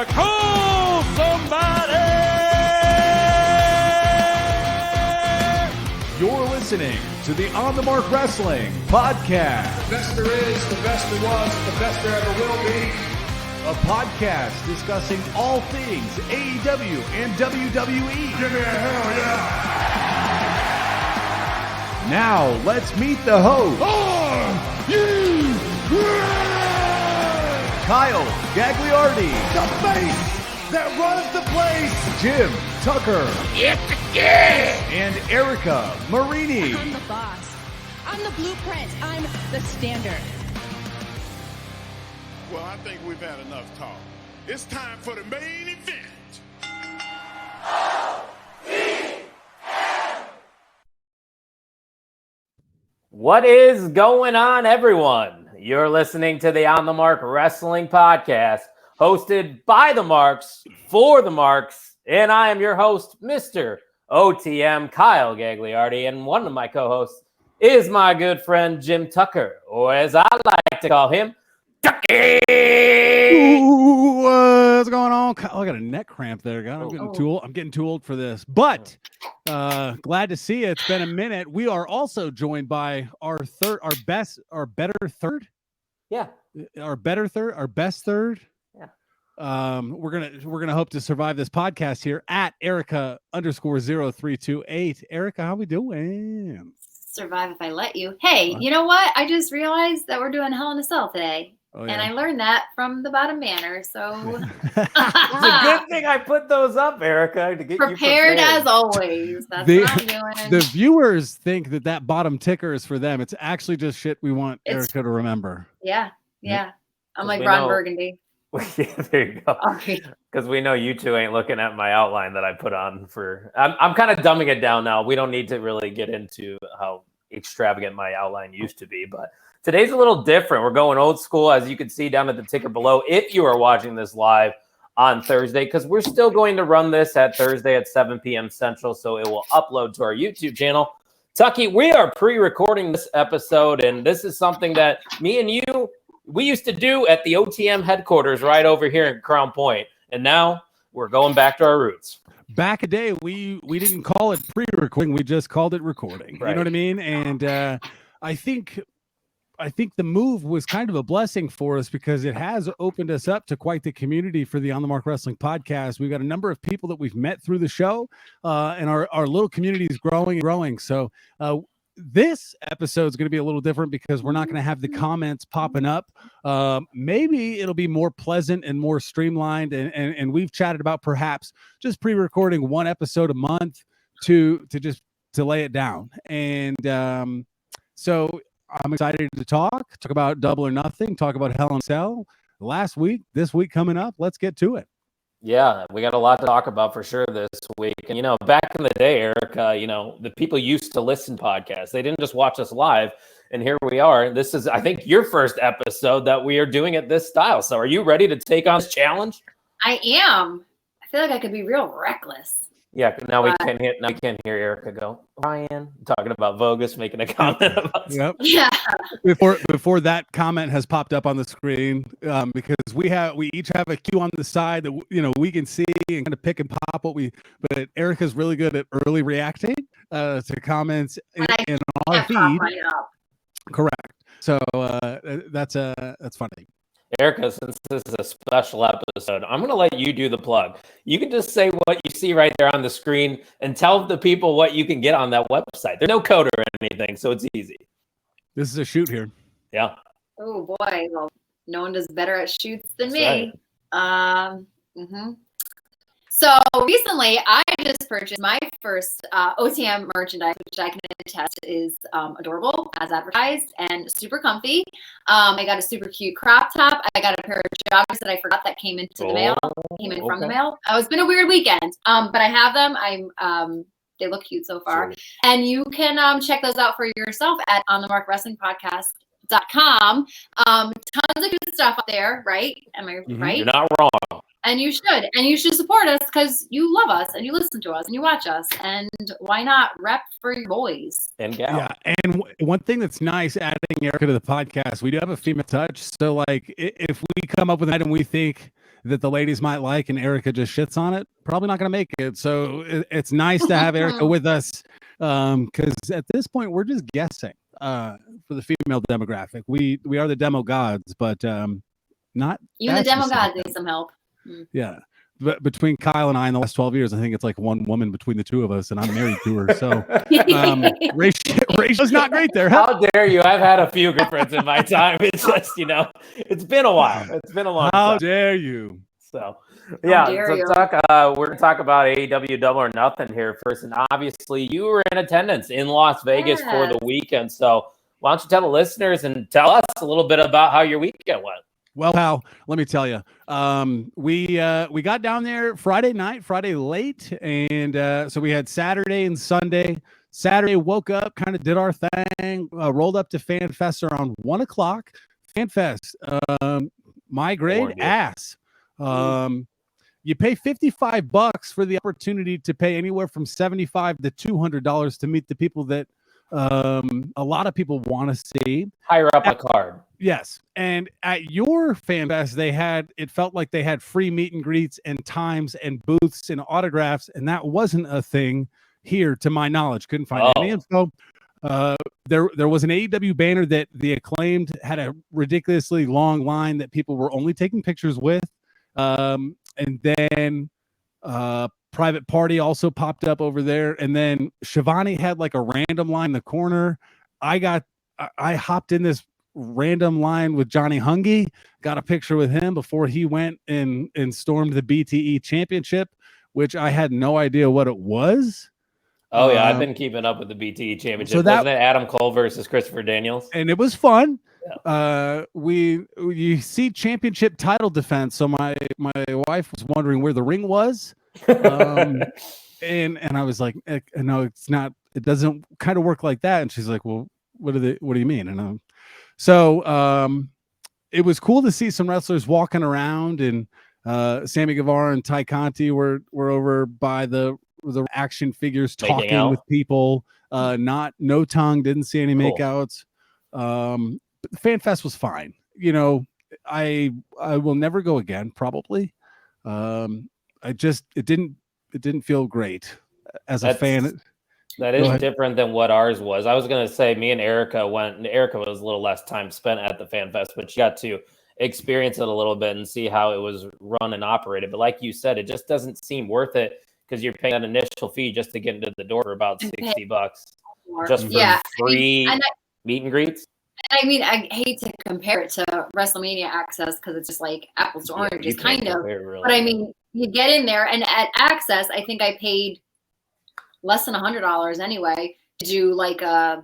to call somebody. You're listening to the On the Mark Wrestling Podcast. The best there is, the best there was, the best there ever will be. A podcast discussing all things AEW and WWE. Give me a hell yeah. Now, let's meet the host. Kyle Gagliardi. The face that runs the place. Jim Tucker. And Erica Marini. I'm the boss. I'm the blueprint. I'm the standard. Well, I think we've had enough talk. It's time for the main event. What is going on, everyone? You're listening to the On the Mark Wrestling Podcast, hosted by the Marks, for the Marks, and I am your host, Mr. OTM Kyle Gagliardi, and one of my co-hosts is my good friend Jim Tucker, or as I like to call him, Tucky. Ooh, what's going on? I got a neck cramp there. I'm getting too old for this, but glad to see you. It's been a minute. We are also joined by our best third. Yeah. Our best third. Yeah. We're gonna hope to survive this podcast here at Erica_0328. Erica, how we doing? Survive if I let you. Hey, you know what? I just realized that we're doing Hell in a Cell today. Oh, yeah. And I learned that from the Bottom Banner. So It's a good thing I put those up, Erica, to get prepared you as always. That's what I'm doing. The viewers think that bottom ticker is for them. It's actually just shit we want Erica to remember. Yeah. I'm like we Ron know- Burgundy. Yeah, there you go. Okay. Because we know you two ain't looking at my outline that I put on for. I'm kind of dumbing it down now. We don't need to really get into how extravagant my outline used to be, but today's a little different. We're going old school, as you can see down at the ticker below, if you are watching this live on Thursday, because we're still going to run this at Thursday at 7 p.m. Central, so it will upload to our YouTube channel. Tucky, we are pre-recording this episode, and this is something that me and you, we used to do at the OTM headquarters right over here in Crown Point, and now we're going back to our roots. Back a day, we didn't call it pre-recording, we just called it recording. Right. You know what I mean? And I think the move was kind of a blessing for us because it has opened us up to quite the community for the On the Mark Wrestling Podcast. We've got a number of people that we've met through the show, and our little community is growing and growing. So this episode is going to be a little different because we're not going to have the comments popping up. Maybe it'll be more pleasant and more streamlined. And we've chatted about perhaps just pre-recording one episode a month to lay it down. And so I'm excited to talk about Double or Nothing, talk about Hell in a Cell this week coming up. Let's get to it. Yeah, we got a lot to talk about for sure this week. And, back in the day, Erica, the people used to listen to podcasts. They didn't just watch us live. And here we are. This is, I think, your first episode that we are doing it this style. So are you ready to take on this challenge? I am. I feel like I could be real reckless. Yeah, now we can hear Erica go, Ryan, talking about Vogus, making a comment about Yep. Yeah. Before that comment has popped up on the screen, because we each have a cue on the side that we can see and kind of pick and pop but Erica's really good at early reacting to comments in our feed. Right up. Correct. So that's funny. Erica, since this is a special episode, I'm going to let you do the plug. You can just say what you see right there on the screen and tell the people what you can get on that website. There's no code or anything, so it's easy. This is a shoot here. Yeah. Oh boy. Well, no one does better at shoots than That's me. Right. So recently, I just purchased my first OTM merchandise, which I can attest is adorable, as advertised, and super comfy. I got a super cute crop top. I got a pair of joggers that I forgot that came into the mail. Came in from the mail. Oh, it's been a weird weekend, but I have them. They look cute so far. Sure. And you can check those out for yourself at onthemarkwrestlingpodcast.com. Tons of good stuff up there, right? Am I right? You're not wrong. And you should support us because you love us and you listen to us and you watch us. And why not rep for your boys and gals? Yeah, and one thing that's nice adding Erica to the podcast, we do have a female touch. So like, if we come up with an item we think that the ladies might like, and Erica just shits on it, probably not going to make it. So it's nice to have Erica with us, because at this point we're just guessing for the female demographic. We are the demo gods, but not even the demo specific. gods need some help. Yeah. But between Kyle and I in the last 12 years, I think it's like one woman between the two of us, and I'm married to her. So ratio's not great there. How dare you? I've had a few girlfriends in my time. It's just, it's been a while. It's been a long time. How dare you? So, yeah. dare you. We're going to talk about AEW Double or Nothing here first. And obviously, you were in attendance in Las Vegas for the weekend. So, why don't you tell the listeners and tell us a little bit about how your weekend went? Well, pal, let me tell you, we got down there Friday night, Friday late, and so we had Saturday and Sunday. Saturday, woke up, kind of did our thing, rolled up to FanFest around 1 o'clock. FanFest, my grade, ass. You pay $55 for the opportunity to pay anywhere from $75 to $200 to meet the people that a lot of people want to see. Higher up a card. Yes. And at your FanFest, it felt like they had free meet and greets and times and booths and autographs. And that wasn't a thing here, to my knowledge. Couldn't find any info. There was an AEW banner that the Acclaimed had a ridiculously long line that people were only taking pictures with. And then Private Party also popped up over there. And then Shivani had like a random line in the corner. I hopped in this random line with Johnny Hungy, got a picture with him before he went and stormed the BTE championship, which I had no idea what it was. Oh yeah, I've been keeping up with the BTE championship. So wasn't it Adam Cole versus Christopher Daniels? And it was fun. Yeah. You see championship title defense. So my wife was wondering where the ring was. And I was like, no, it's not, it doesn't kind of work like that. And she's like, well, what do you mean? And so it was cool to see some wrestlers walking around, and Sammy Guevara and Ty Conti were over by the action figures talking with people. No tongue, didn't see any makeouts. But the FanFest was fine. I will never go again, probably. It didn't feel great as a fan. That is different than what ours was. I was going to say me and Erica went, and Erica was a little less time spent at the FanFest, but she got to experience it a little bit and see how it was run and operated. But like you said, it just doesn't seem worth it because you're paying an initial fee just to get into the door for about $60 just for free meet and greets. I mean, I hate to compare it to WrestleMania Access because it's just like apples to oranges, kind of. Really. But I mean, you get in there, and at Access, I think I paid less than $100 anyway to do like a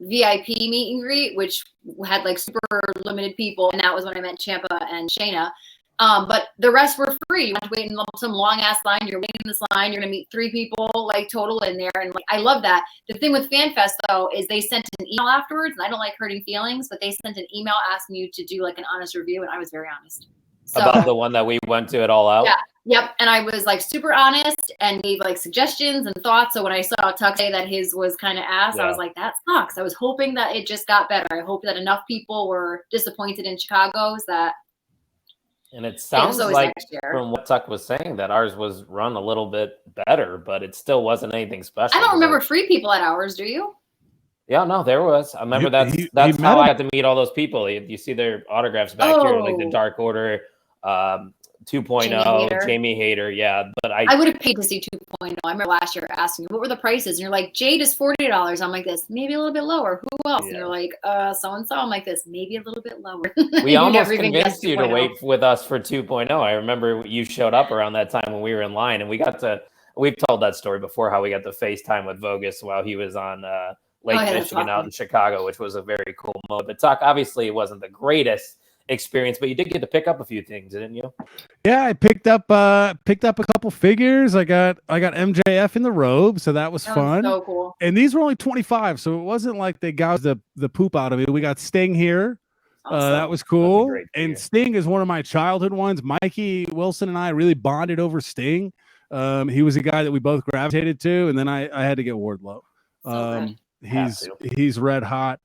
VIP meet and greet, which had like super limited people, and that was when I met Ciampa and Shayna. But the rest were free. You have to wait in some long ass line. You're waiting in this line. You're gonna meet 3 people like total in there, and like I love that. The thing with FanFest though is they sent an email afterwards, and I don't like hurting feelings, but they sent an email asking you to do like an honest review, and I was very honest. So, about the one that we went to at All Out. Yeah. Yep. And I was like super honest and gave like suggestions and thoughts. So when I saw Tuck say that his was kind of ass, I was like, that sucks. I was hoping that it just got better. I hope that enough people were disappointed in Chicago's that. And it sounds like from what Tuck was saying that ours was run a little bit better, but it still wasn't anything special. I don't remember free people at ours. Do you? Yeah, no, there was. I remember that's how I got to meet all those people. You see their autographs back here, like the Dark Order, 2.0, Jamie Hayter. Yeah, but I would have paid to see 2.0. I remember last year asking you, what were the prices? And you're like, Jade is $40. I'm like this, maybe a little bit lower. Who else? Yeah. And you're like, so-and-so. I'm like this, maybe a little bit lower. We almost convinced you to wait with us for 2.0. I remember you showed up around that time when we were in line, and we've told that story before, how we got to FaceTime with Vogus while he was on Lake Michigan out in Chicago, which was a very cool moment. But Tuck, obviously it wasn't the greatest experience, but you did get to pick up a few things, didn't you? Yeah, I picked up a couple figures. I got MJF in the robe, so that was fun. So cool. And these were only 25, so it wasn't like they gouged the poop out of me. We got Sting here. That was cool. And Sting is one of my childhood ones. Mikey Wilson and I really bonded over Sting. He was a guy that we both gravitated to, and then I had to get Wardlow. He's red hot.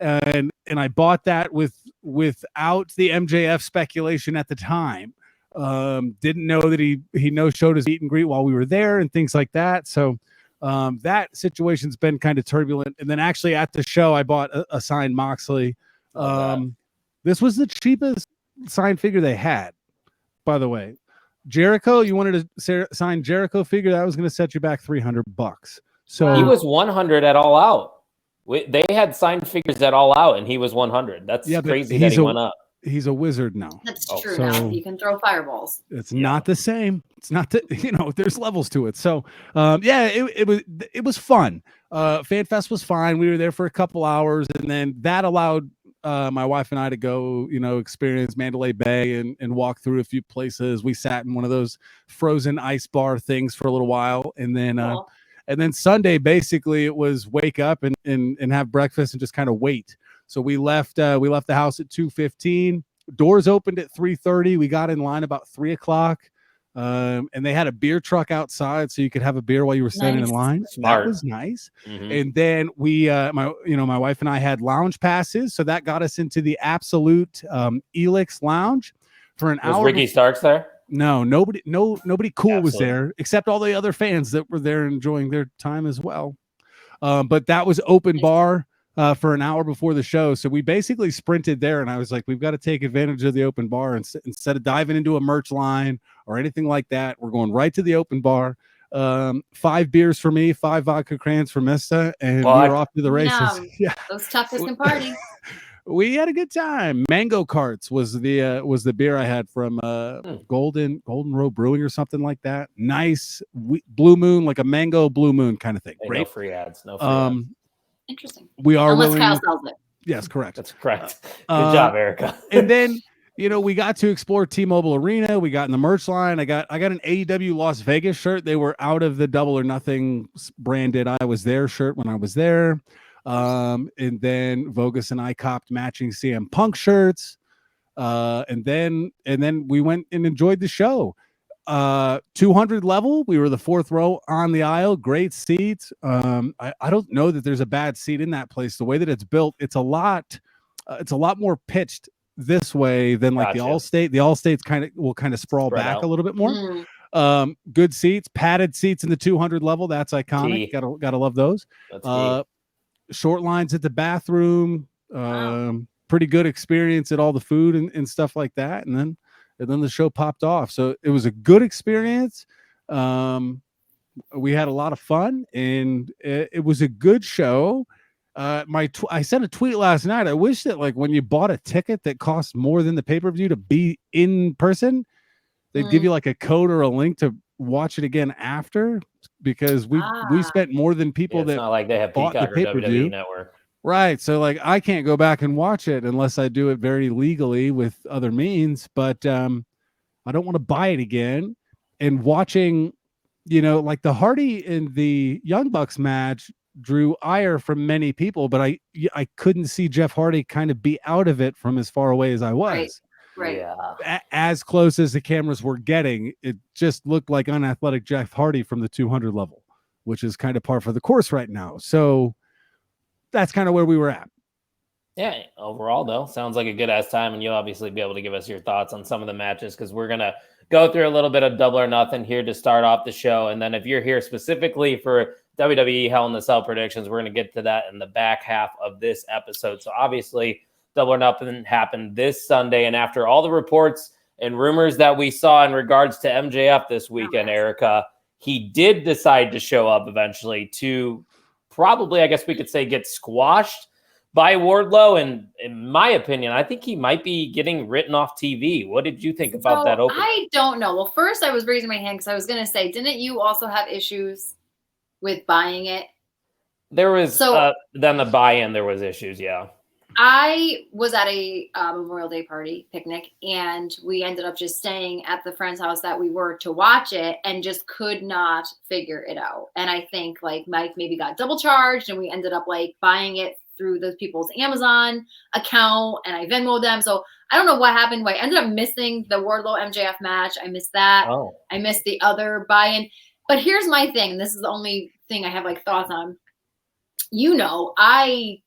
and I bought that without the MJF speculation at the time. Didn't know that he no-showed his meet and greet while we were there and things like that. So that situation's been kind of turbulent. And then actually at the show, I bought a signed Moxley. This was the cheapest signed figure they had, by the way. Jericho, you wanted to sign Jericho figure, that was going to set you back $300. So he was 100 at All Out. They had signed figures at All Out, and he was 100. That's crazy that he went up. He's a wizard now. That's true. Now you can throw fireballs. It's not the same. It's not that there's levels to it. So it was fun. Fan Fest was fine. We were there for a couple hours, and then that allowed my wife and I to go, experience Mandalay Bay and walk through a few places. We sat in one of those frozen ice bar things for a little while, and then Cool. and then Sunday basically it was wake up and have breakfast and just kind of wait. So we left the house at 2:15. Doors opened at 3:30. We got in line about 3:00. And they had a beer truck outside so you could have a beer while you were standing in line. Smart. That was nice. Mm-hmm. And then we my wife and I had lounge passes, so that got us into the Absolute Elix Lounge for an hour. Was Ricky Starks there? No, nobody cool was Absolute. there except all the other fans that were there enjoying their time as well. But that was open bar for an hour before the show. So we basically sprinted there, and I was like, we've got to take advantage of the open bar. And instead of diving into a merch line or anything like that, we're going right to the open bar. 5 beers for me, 5 vodka crayons for Mista, and we were off to the races. Yeah. Those toughest can party. We had a good time. Mango Carts was the beer I had from Golden Row Brewing or something like that. Nice Blue Moon, like a mango Blue Moon kind of thing. Hey, Great. no free ads. No free ads. Interesting. We are Unless willing. Kyle sells it. Yes, correct. That's correct. Good job, Erica. And then we got to explore T-Mobile Arena. We got in the merch line. I got an AEW Las Vegas shirt. They were out of the Double or Nothing branded I Was There shirt when I was there. And then Vogus and I copped matching CM Punk shirts. And then we went and enjoyed the show. 200 level, we were the 4th row on the aisle. Great seats. I don't know that there's a bad seat in that place. The way that it's built, it's a lot more pitched this way than like the Allstate. The Allstate's will kind of sprawl Spread back out. a little bit more. Good seats, padded seats in the 200 level. That's iconic. Gotta love those. That's Short lines at the bathroom. Pretty good experience at all the food and stuff like that. And then the show popped off. So it was a good experience. We had a lot of fun, and it was a good show. I sent a tweet last night. I wish that like when you bought a ticket that cost more than the pay-per-view to be in person, they'd give you like a code or a link to watch it again after, because we spent more than people it's that not like they have bought the Peacock or pay-per-view. WWE Network. Right. So like I can't go back and watch it unless I do it very legally with other means, but I don't want to buy it again. And watching, like the Hardy and the Young Bucks match drew ire from many people, but I couldn't see Jeff Hardy kind of be out of it from as far away as I was. Right. Yeah. As close as the cameras were getting, it just looked like unathletic Jeff Hardy from the 200 level, which is kind of par for the course right now. So that's kind of where we were at. Yeah, overall, though, sounds like a good-ass time, and you'll obviously be able to give us your thoughts on some of the matches, because we're going to go through a little bit of Double or Nothing here to start off the show, and then if you're here specifically for WWE Hell in the Cell predictions, we're going to get to that in the back half of this episode. So obviously, Double or Nothing happened this Sunday, and after all the reports and rumors that we saw in regards to MJF this weekend, Erica, he did decide to show up eventually to probably, I guess we could say, get squashed by Wardlow. And in my opinion, I think he might be getting written off TV. What did you think about that opening? I don't know. Well, first I was raising my hand because I was going to say, didn't you also have issues with buying it? There was, then the buy-in, there was issues, yeah. I was at a Memorial Day party picnic, and we ended up just staying at the friend's house that we were to watch it, and just could not figure it out. And I think like Mike maybe got double charged, and we ended up like buying it through those people's Amazon account, and I Venmoed them. So I don't know what happened. But I ended up missing the Wardlow MJF match. I missed that. Oh. I missed the other buy-in. But here's my thing. And this is the only thing I have like thoughts on. I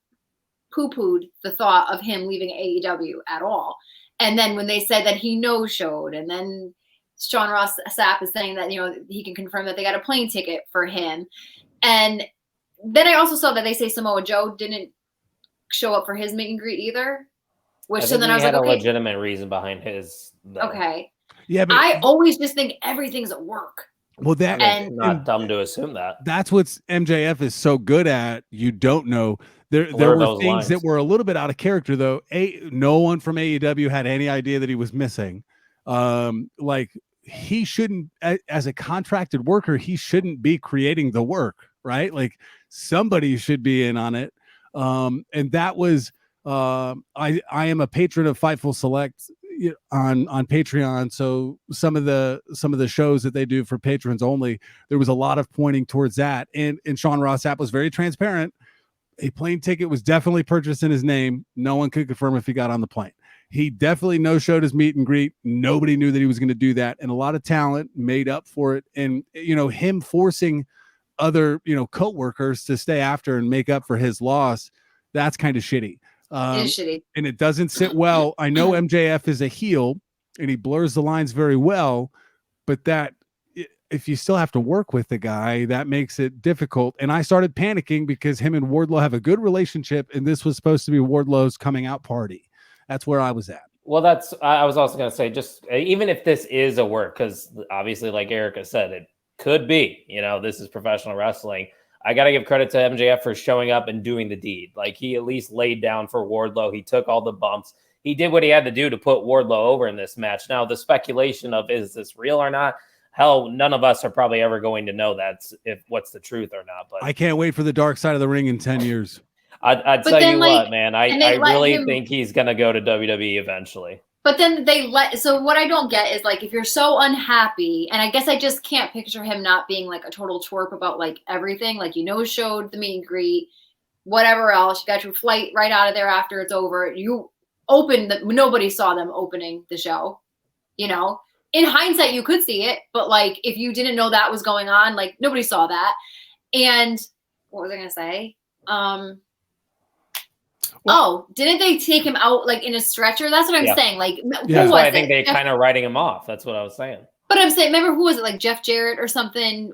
poo-pooed the thought of him leaving AEW at all. And then when they said that he no-showed, and then Sean Ross Sapp is saying that, he can confirm that they got a plane ticket for him. And then I also saw that they say Samoa Joe didn't show up for his meet and greet either. Which so then I was like, okay, a legitimate reason behind his. Though. Okay. Yeah, but I always just think everything's at work. Well, that and not dumb to assume that. That's what's MJF is so good at. You don't know. There were things lines? That were a little bit out of character, though. No one from AEW had any idea that he was missing. Like he shouldn't, as a contracted worker, he shouldn't be creating the work, right? Like somebody should be in on it. And that was I am a patron of Fightful Select on Patreon. So some of the shows that they do for patrons only, there was a lot of pointing towards that. And Sean Ross Sapp was very transparent. A plane ticket was definitely purchased in his name. No one could confirm if he got on the plane. He definitely no-showed his meet and greet. Nobody knew that he was going to do that. And a lot of talent made up for it. And, him forcing other, co-workers to stay after and make up for his loss, that's kind of shitty. It is shitty. And it doesn't sit well. I know MJF is a heel and he blurs the lines very well, but that if you still have to work with the guy, that makes it difficult. And I started panicking because him and Wardlow have a good relationship, and this was supposed to be Wardlow's coming out party. That's where I was at. Well, I was also going to say, just even if this is a work, because obviously, like Erica said, it could be, this is professional wrestling. I got to give credit to MJF for showing up and doing the deed. Like he at least laid down for Wardlow. He took all the bumps. He did what he had to do to put Wardlow over in this match. Now, the speculation of is this real or not? Hell, none of us are probably ever going to know what's the truth or not. But I can't wait for the dark side of the ring in 10 years. I'd tell you what, man. I really think he's going to go to WWE eventually. But then so what I don't get is like, if you're so unhappy, and I guess I just can't picture him not being like a total twerp about like everything, like, showed the meet and greet, whatever else, you got your flight right out of there after it's over. You opened nobody saw them opening the show, in hindsight, you could see it, but like, if you didn't know that was going on, like nobody saw that. And what was I going to say? Didn't they take him out like in a stretcher? That's what I'm saying. Like, who was I think they kind of writing him off. That's what I was saying. But I'm saying, remember who was it? Like Jeff Jarrett or something?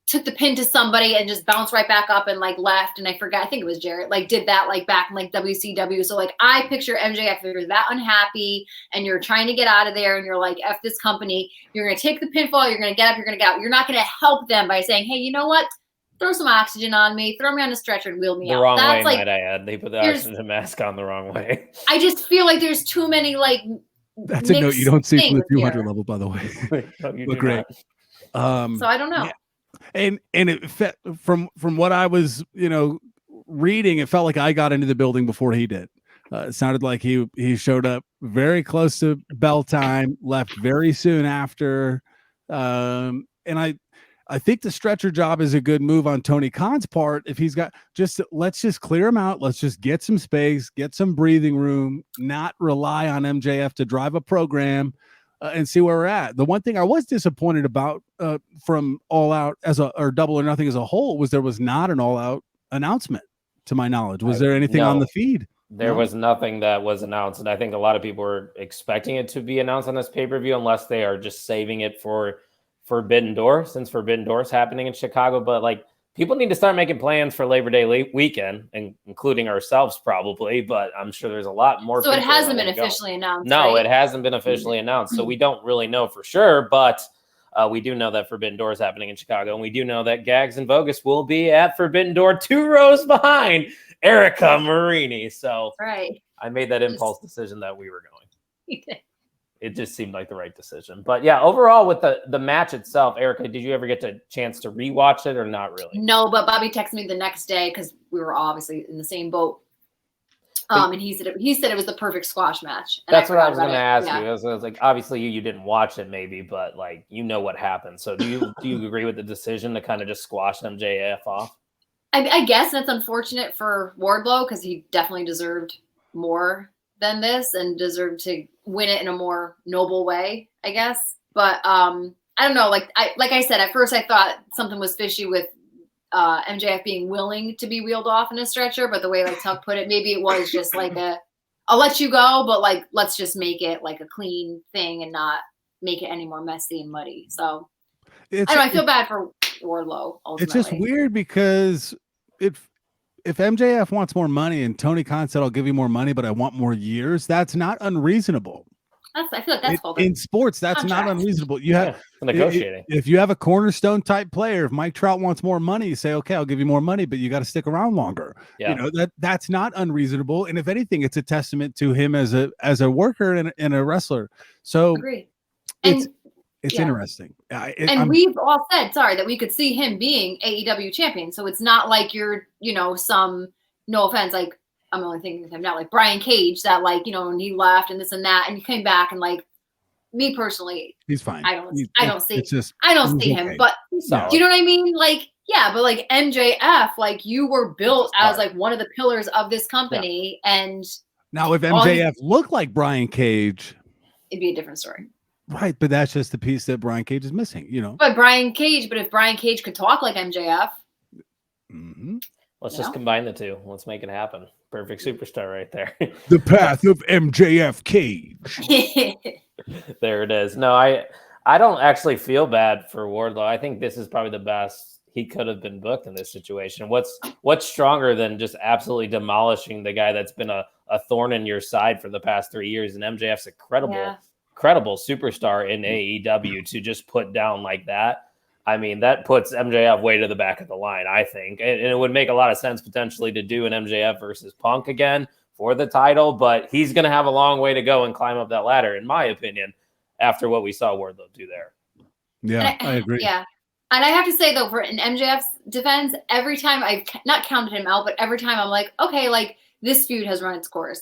Took the pin to somebody and just bounced right back up and like left. And I forgot. I think it was Jarrett. Like did that like back in like WCW. So like I picture MJF, if you're that unhappy and you're trying to get out of there and you're like, F this company, you're going to take the pinfall. You're going to get up. You're going to get out. You're not going to help them by saying, hey, you know what? Throw some oxygen on me, throw me on a stretcher and wheel me out. The wrong That's way, like, might I add. They put the oxygen mask on the wrong way. I just feel like there's too many like. That's a note you don't see from the 200 level, by the way. Look great. So I don't know. Yeah. And it from what I was reading, it felt like I got into the building before he did. It sounded like he showed up very close to bell time, left very soon after, and I think the stretcher job is a good move on Tony Khan's part. If he's got let's just clear him out. Let's just get some space, get some breathing room, not rely on MJF to drive a program and see where we're at. The one thing I was disappointed about from All Out or Double or Nothing as a whole was there was not an All Out announcement to my knowledge. Was there anything on the feed? There was nothing that was announced. And I think a lot of people were expecting it to be announced on this pay-per-view unless they are just saving it for Forbidden Door, since Forbidden Door is happening in Chicago. But like, people need to start making plans for Labor Day weekend, and including ourselves probably. But I'm sure there's a lot more. So it hasn't been officially announced. No, right? It hasn't been officially announced. So we don't really know for sure. But we do know that Forbidden Door is happening in Chicago, and we do know that Gags and Vogus will be at Forbidden Door 2 rows behind Erica Marini. So right, I made that impulse decision that we were going. You did. It just seemed like the right decision. But yeah, overall with the match itself, Erica, did you ever get a chance to rewatch it or not really? No, but Bobby texted me the next day because we were obviously in the same boat. And he said it was the perfect squash match. And that's what I was going to ask you. I was like, obviously you didn't watch it maybe, but like, what happened. So do you agree with the decision to kind of just squash MJF off? I guess that's unfortunate for Wardlow because he definitely deserved more than this and deserved to win it in a more noble way, I guess. But I don't know. Like I said, at first I thought something was fishy with MJF being willing to be wheeled off in a stretcher, but the way like Tuck put it, maybe it was just like I'll let you go, but like let's just make it like a clean thing and not make it any more messy and muddy. So I feel bad for Wardlow. Ultimately. It's just weird because if MJF wants more money and Tony Khan said, I'll give you more money, but I want more years, that's not unreasonable. I feel like that's in sports. That's contract. Not unreasonable. You have negotiating. If you have a cornerstone type player, if Mike Trout wants more money, you say, okay, I'll give you more money, but you got to stick around longer. Yeah. You know, that's not unreasonable. And if anything, it's a testament to him as a worker and a wrestler. So agree. It's interesting. We've all said, that we could see him being AEW champion. So it's not like you're, some, no offense, like I'm only thinking of him now, like Brian Cage, that like, when he left and this and that, and he came back and like me personally, he's fine. I don't see him, okay. but do you know what I mean? Like, yeah, but like MJF, like you were built as like one of the pillars of this company. Yeah. And now if MJF looked like Brian Cage, it'd be a different story. Right, but that's just the piece that Brian Cage is missing, But if Brian Cage could talk like MJF, let's just combine the two. Let's make it happen. Perfect superstar right there. The path of MJF Cage. There it is. No, I don't actually feel bad for Wardlow. I think this is probably the best he could have been booked in this situation. What's stronger than just absolutely demolishing the guy that's been a thorn in your side for the past 3 years? And MJF's incredible superstar in AEW to just put down like that. I mean, that puts MJF way to the back of the line, I think. And it would make a lot of sense potentially to do an MJF versus Punk again for the title, but he's going to have a long way to go and climb up that ladder, in my opinion, after what we saw Wardlow do there. Yeah, I agree. Yeah. And I have to say, though, for in MJF's defense, every time I've not counted him out, but every time I'm like, okay, like this feud has run its course.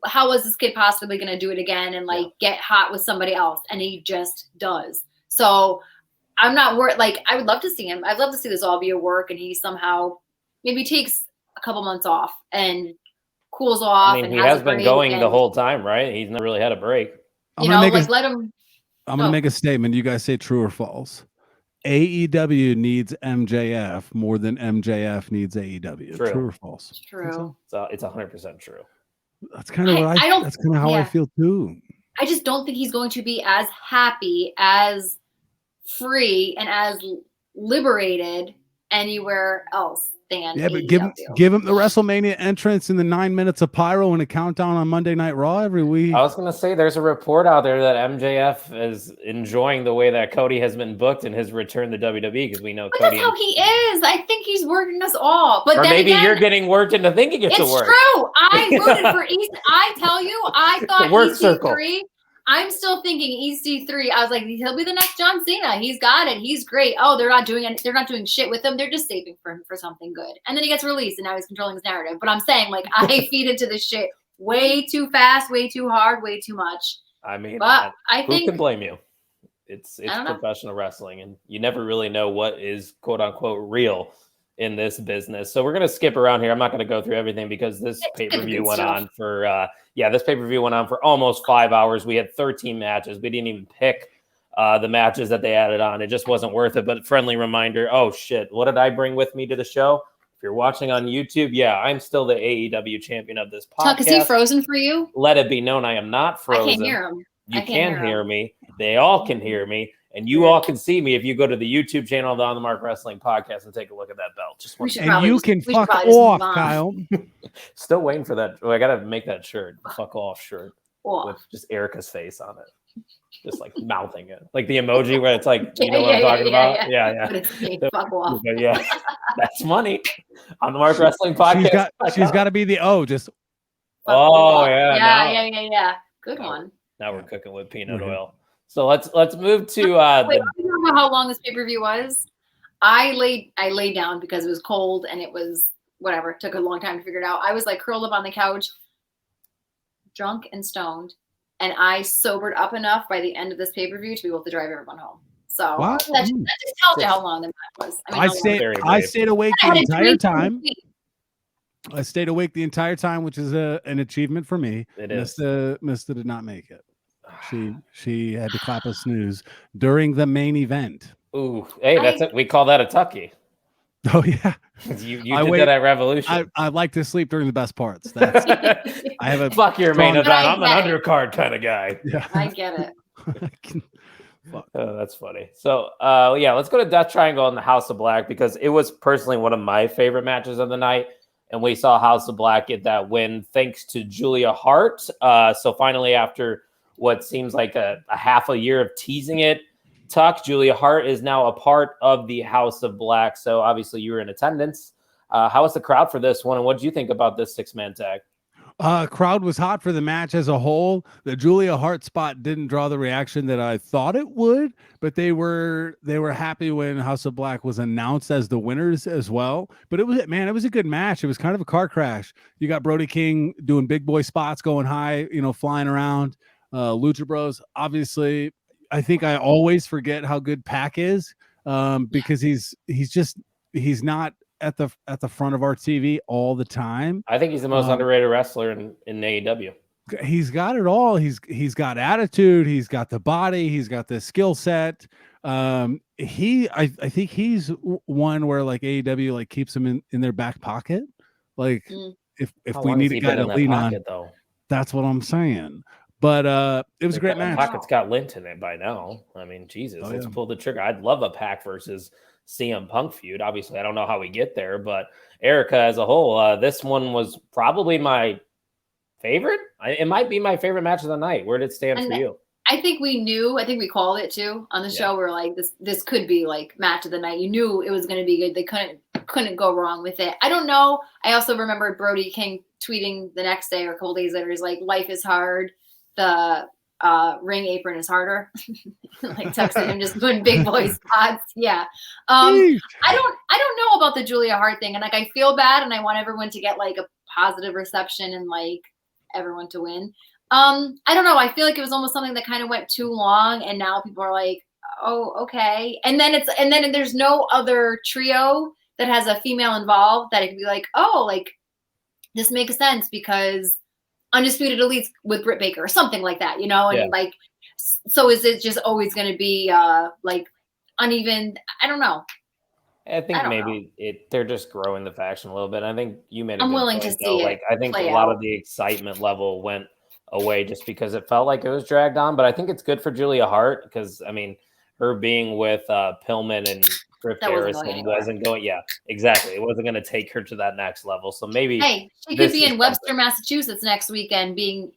How is this kid possibly going to do it again and like get hot with somebody else? And he just does. So I'm not worried. Like, I would love to see him. I'd love to see this all be a work and he somehow maybe takes a couple months off and cools off. I mean, he has been going the whole time, right? He's never really had a break. Let him. I'm going to make a statement. You guys say true or false. AEW needs MJF more than MJF needs AEW. True or false? True. So it's 100% true. That's kind of what that's kind of how I feel too. I just don't think he's going to be as happy, as free, and as liberated anywhere else than but AEW. give him the WrestleMania entrance in the 9 minutes of pyro and a countdown on Monday Night Raw every week. I was going to say there's a report out there that MJF is enjoying the way that Cody has been booked in his return to WWE, because we know Cody. That's how he is. I think he's working us all. But or then maybe again, you're getting worked into thinking it's a work. It's true. I rooted for EC. I tell you, I thought EC3. I'm still thinking EC3. I was like, he'll be the next John Cena. He's got it. He's great. Oh, they're not doing shit with him. They're just saving for him for something good. And then he gets released, and now he's controlling his narrative. But I'm saying, like, I feed into this shit way too fast, way too hard, way too much. I mean, but who can blame you? It's professional wrestling, and you never really know what is quote unquote real in this business. So we're going to skip around here. I'm not going to go through everything because this pay-per-view went on for this pay-per-view went on for almost 5 hours. We had 13 matches. We didn't even pick the matches that they added on. It just wasn't worth it. But friendly reminder, oh shit, what did I bring with me to the show? If you're watching on YouTube, I'm still the AEW champion of this podcast. Tuck, is he frozen for you? Let it be known I am not frozen. I can't hear him. You can hear me. They all can hear me. And you all can see me if you go to the YouTube channel of the On the Mark Wrestling Podcast and take a look at that belt. You can fuck off, Kyle. Still waiting for that. I got to make that shirt, the fuck off shirt, with just Erica's face on it. Just like mouthing it. Like the emoji where it's like, you know what I'm talking about? Yeah. But it's fuck off. But yeah, that's money. On the Mark Wrestling Podcast. She's got to be the just. Oh, yeah. Good one. Now we're cooking with peanut oil. So let's move to wait, I don't know how long this pay-per-view was. I laid down because it was cold and it was whatever. It took a long time to figure it out. I was like curled up on the couch, drunk and stoned, and I sobered up enough by the end of this pay-per-view to be able to drive everyone home. So that just tells you how long the match was. I stayed awake the entire time. I stayed awake the entire time, which is an achievement for me. It is. Mista did not make it. She had to clap a snooze during the main event. Ooh, hey, that's it. We call that a tucky. Oh yeah. You did that at Revolution. I like to sleep during the best parts. That's I have a Fuck your main strong- event. I'm an undercard kind of guy. Yeah. I get it. Oh, that's funny. So, let's go to Death Triangle and the House of Black because it was personally one of my favorite matches of the night. And we saw House of Black get that win thanks to Julia Hart. So finally, after what seems like a half a year of teasing it, Tuck, Julia Hart is now a part of the House of Black. So obviously you were in attendance. How was the crowd for this one? And what did you think about this 6-man tag? Crowd was hot for the match as a whole. The Julia Hart spot didn't draw the reaction that I thought it would, but they were happy when House of Black was announced as the winners as well. But it was a good match. It was kind of a car crash. You got Brody King doing big boy spots, going high, flying around. Lucha Bros, obviously. I think I always forget how good Pac is because he's not at the front of our TV all the time. I think he's the most underrated wrestler in AEW. He's got it all. He's got attitude. He's got the body. He's got the skill set. I think he's one where like AEW keeps him in their back pocket. Like if we need a guy to lean on, though. That's what I'm saying. But it was a great match. Pocket's got lint in it by now. I mean, Jesus, let's pull the trigger. I'd love a Pac versus CM Punk feud. Obviously, I don't know how we get there, but Erica as a whole, this one was probably my favorite. It might be my favorite match of the night. Where did it stand for you? I think we called it too on the show. We're like, this could be like match of the night. You knew it was going to be good. They couldn't go wrong with it. I don't know. I also remember Brody King tweeting the next day or a couple days later, he's like, life is hard. The ring apron is harder. Like texting him, just doing big boy spots. Yeah. I don't know about the Julia Hart thing. And like, I feel bad and I want everyone to get like a positive reception and like everyone to win. I don't know. I feel like it was almost something that kind of went too long and now people are like, oh, okay. And then there's no other trio that has a female involved that it could be like, oh, like this makes sense because Undisputed Elites with Britt Baker or something like that, and like, so is it just always going to be like uneven? I don't know. I think they're just growing the faction a little bit. I think you made. I'm willing to see it. Like I think a lot of the excitement level went away just because it felt like it was dragged on. But I think it's good for Julia Hart because I mean, her being with Pillman and Griff Garrison wasn't going. Yeah, exactly. It wasn't going to take her to that next level. So maybe she could be in Webster, Massachusetts next weekend, being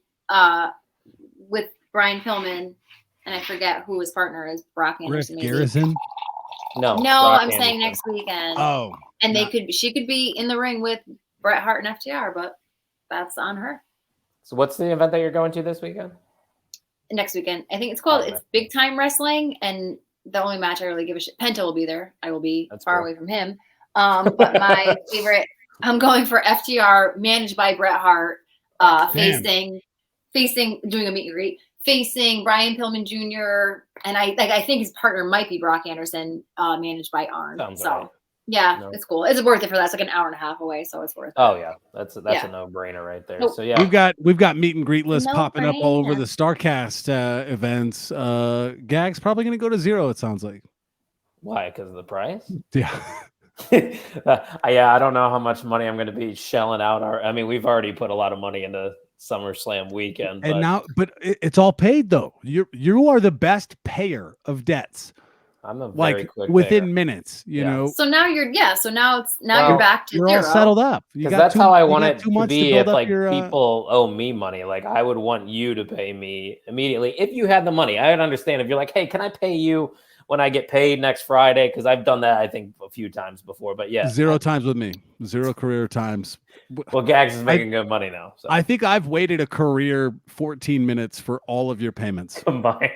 with Brian Pillman, and I forget who his partner is. Brock Anderson. Griff Garrison. No, I'm saying next weekend. Oh, and she could be in the ring with Bret Hart and FTR, but that's on her. So what's the event that you're going to this weekend? Next weekend, I think it's Big Time Wrestling, and the only match I really give a shit. Penta will be there. I will be far away from him. But my favorite, I'm going for FTR, managed by Bret Hart, facing doing a meet and greet, facing Brian Pillman Jr. And I think his partner might be Brock Anderson, managed by Arn. It's cool. It's worth it for that. It's like an hour and a half away, so it's worth it. Oh yeah, that's a no-brainer right there. So yeah, we've got meet and greet lists popping up all over the Starcast events. Gag's probably going to go to 0. It sounds like. Why? Because of the price? Yeah. I don't know how much money I'm going to be shelling out. We've already put a lot of money into SummerSlam weekend, but it's all paid though. You are the best payer of debts. I'm a very quick within payer. Minutes, you know. So now you're you're back to 0. You're all settled up. Because that's how I want it to be. If people owe me money, like I would want you to pay me immediately if you had the money. I would understand if you're like, hey, can I pay you when I get paid next Friday? Because I've done that I think a few times before. But yeah, 0 times with me, 0 career times. Well, Gags is making good money now. So. I think I've waited a career 14 minutes for all of your payments combined,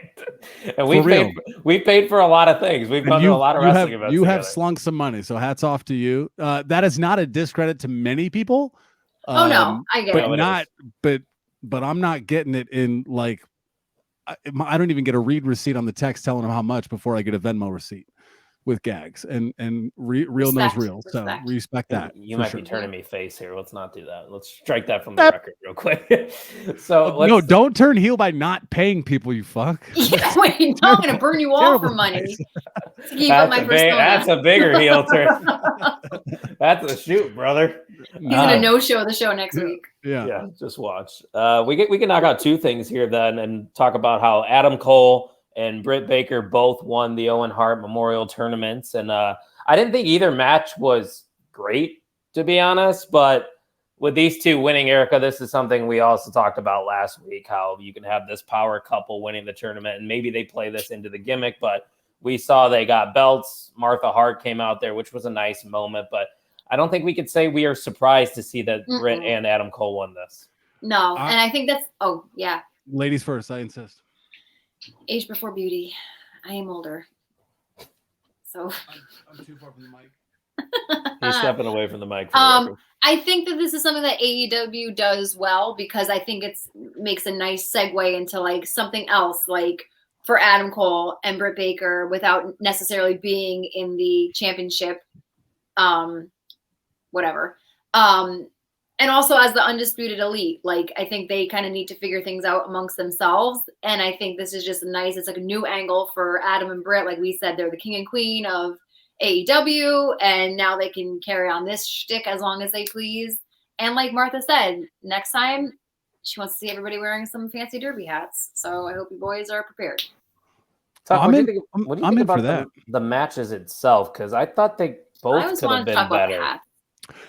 and we paid for a lot of things. We've done a lot of wrestling events. You have slung some money, so hats off to you. That is not a discredit to many people. Oh no, I get it. But I'm not getting it in like. I don't even get a read receipt on the text telling them how much before I get a Venmo receipt with Gags and real knows real. So respect that. You might be turning me face here. Let's not do that. Let's strike that from the record real quick. So no, don't turn heel by not paying people. You fuck. Yeah, wait, I'm going to burn you all for money. That's a bigger heel turn. That's a shoot, brother. He's gonna no-show the show next week. Yeah, just watch. We can knock out two things here then and talk about how Adam Cole and Britt Baker both won the Owen Hart Memorial Tournaments. And I didn't think either match was great, to be honest, but with these two winning, Erica, this is something we also talked about last week, how you can have this power couple winning the tournament, and maybe they play this into the gimmick, but we saw they got belts. Martha Hart came out there, which was a nice moment, but I don't think we could say we are surprised to see that Britt and Adam Cole won this. No, and I think that's, Ladies first, I insist. Age before beauty. I am older. So I'm too far from the mic. He's stepping away from the mic. I think that this is something that AEW does well because I think it makes a nice segue into like something else, like for Adam Cole and Britt Baker without necessarily being in the championship, whatever. And also as the undisputed elite, like I think they kind of need to figure things out amongst themselves. And I think this is just nice. It's like a new angle for Adam and Britt. Like we said, they're the king and queen of AEW, and now they can carry on this shtick as long as they please. And like Martha said, next time she wants to see everybody wearing some fancy derby hats. So I hope you boys are prepared. What do you think about the matches itself? Because I thought they both could have been better.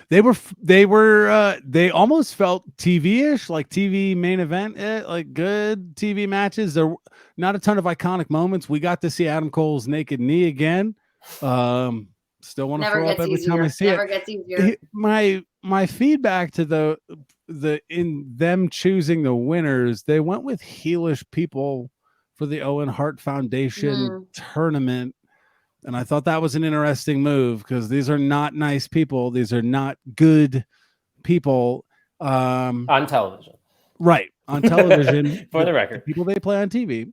They almost felt TV-ish, like TV main event, like good TV matches. There not a ton of iconic moments. We got to see Adam Cole's naked knee again. Still want to throw up every time I see it. Gets easier. My feedback to the in them choosing the winners, they went with heelish people for the Owen Hart Foundation tournament. And I thought that was an interesting move because these are not nice people. These are not good people. On television. Right. On television. For the record. People they play on TV.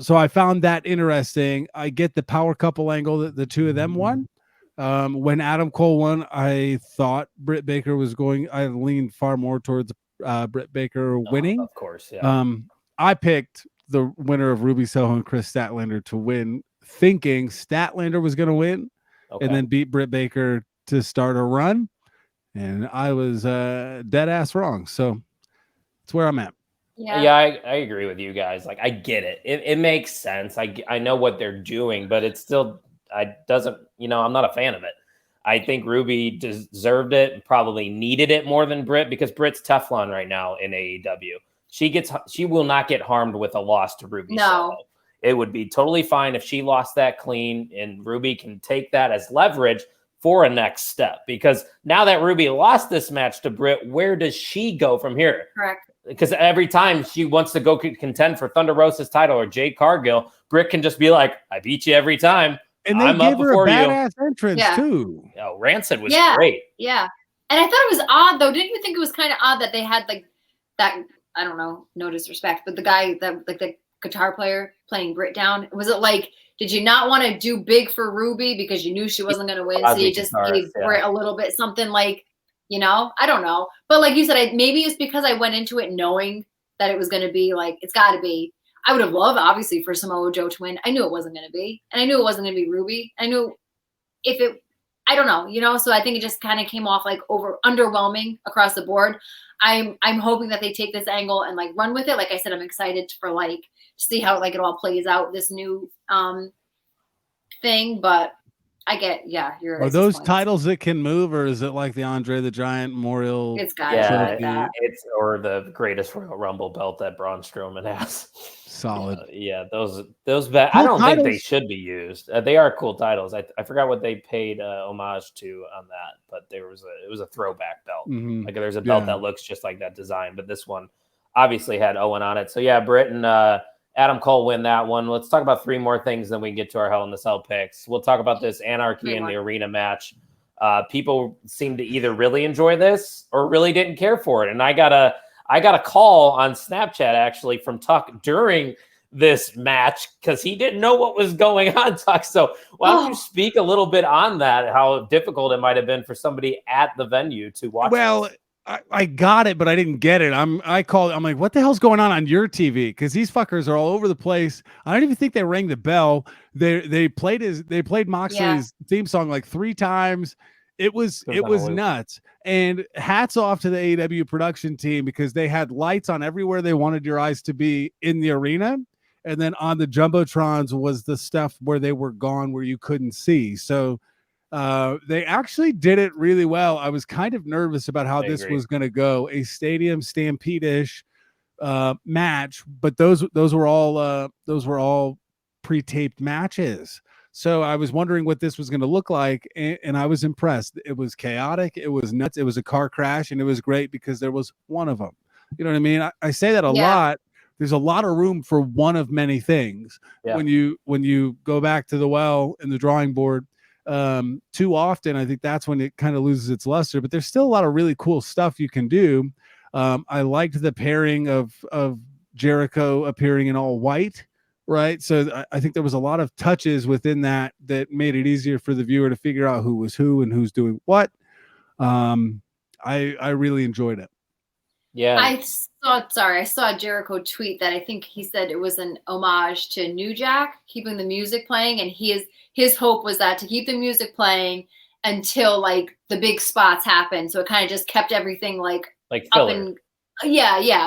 So I found that interesting. I get the power couple angle that the two of them won. When Adam Cole won, I thought Britt Baker was going. I leaned far more towards Britt Baker winning. Of course, yeah. I picked the winner of Ruby Soho and Chris Statlander to win, thinking Statlander was going to win and then beat Britt Baker to start a run. And I was dead ass wrong. So that's where I'm at. Yeah, I agree with you guys. Like, I get it. It makes sense. I know what they're doing, but it's still, I'm not a fan of it. I think Ruby deserved it and probably needed it more than Britt because Britt's Teflon right now in AEW. She will not get harmed with a loss to Ruby. No. Soho. It would be totally fine if she lost that clean and Ruby can take that as leverage for a next step. Because now that Ruby lost this match to Britt, where does she go from here? Correct. Because every time she wants to go contend for Thunder Rosa's title or Jade Cargill, Britt can just be like, I beat you every time. And they gave her a badass entrance too. Oh, Rancid was great. Yeah. And I thought it was odd though. Didn't you think it was kind of odd that they had like that, I don't know, no disrespect, but the guy that like the guitar player playing Britt down? Was it like, did you not want to do big for Ruby because you knew she wasn't going to win? So you just gave Britt a little bit something like, I don't know. But like you said, maybe it's because I went into it knowing that it was going to be like, it's got to be. I would have loved, obviously, for Samoa Joe to win. I knew it wasn't going to be. And I knew it wasn't going to be Ruby. I knew I don't know, so I think it just kind of came off like underwhelming across the board. I'm hoping that they take this angle and like run with it. Like I said, I'm excited for like to see how like it all plays out, this new thing. But I get, you're. Are those titles that can move, or is it like the Andre the Giant Memorial? It's got like that. It's or the greatest Royal Rumble belt that Braun Strowman has. Solid. Those I don't think they should be used. They are cool titles. I forgot what they paid homage to on that, but it was a throwback belt. Mm-hmm. Like there's a belt that looks just like that design, but this one obviously had Owen on it. So yeah, Britt and Adam Cole win that one. Let's talk about three more things, then we can get to our Hell in the Cell picks. We'll talk about this Anarchy in the Arena match. People seem to either really enjoy this or really didn't care for it. And I got a call on Snapchat actually from Tuck during this match because he didn't know what was going on, Tuck. So why don't you speak a little bit on that, how difficult it might have been for somebody at the venue to watch this? I got it, but I didn't get it. I'm like, what the hell's going on your TV? Because these fuckers are all over the place. I don't even think they rang the bell. They played Moxley's theme song like 3 times. It was nuts. And hats off to the AEW production team, because they had lights on everywhere they wanted your eyes to be in the arena. And then on the Jumbotrons was the stuff where they were gone, where you couldn't see. So they actually did it really well. I was kind of nervous about how this was going to go, a stadium stampede-ish match, but those were all pre-taped matches. So I was wondering what this was going to look like, and I was impressed. It was chaotic. It was nuts. It was a car crash, and it was great because there was one of them. You know what I mean? I say that a lot. There's a lot of room for one of many things. When you go back to the well and the drawing board too often, I think that's when it kind of loses its luster. But there's still a lot of really cool stuff you can do. I liked the pairing of Jericho appearing in all white. Right. So I think there was a lot of touches within that made it easier for the viewer to figure out who was who and who's doing what. I really enjoyed it. Yeah. I saw Jericho tweet that I think he said it was an homage to New Jack, keeping the music playing. And his hope was that to keep the music playing until like the big spots happened. So it kind of just kept everything like filler. up and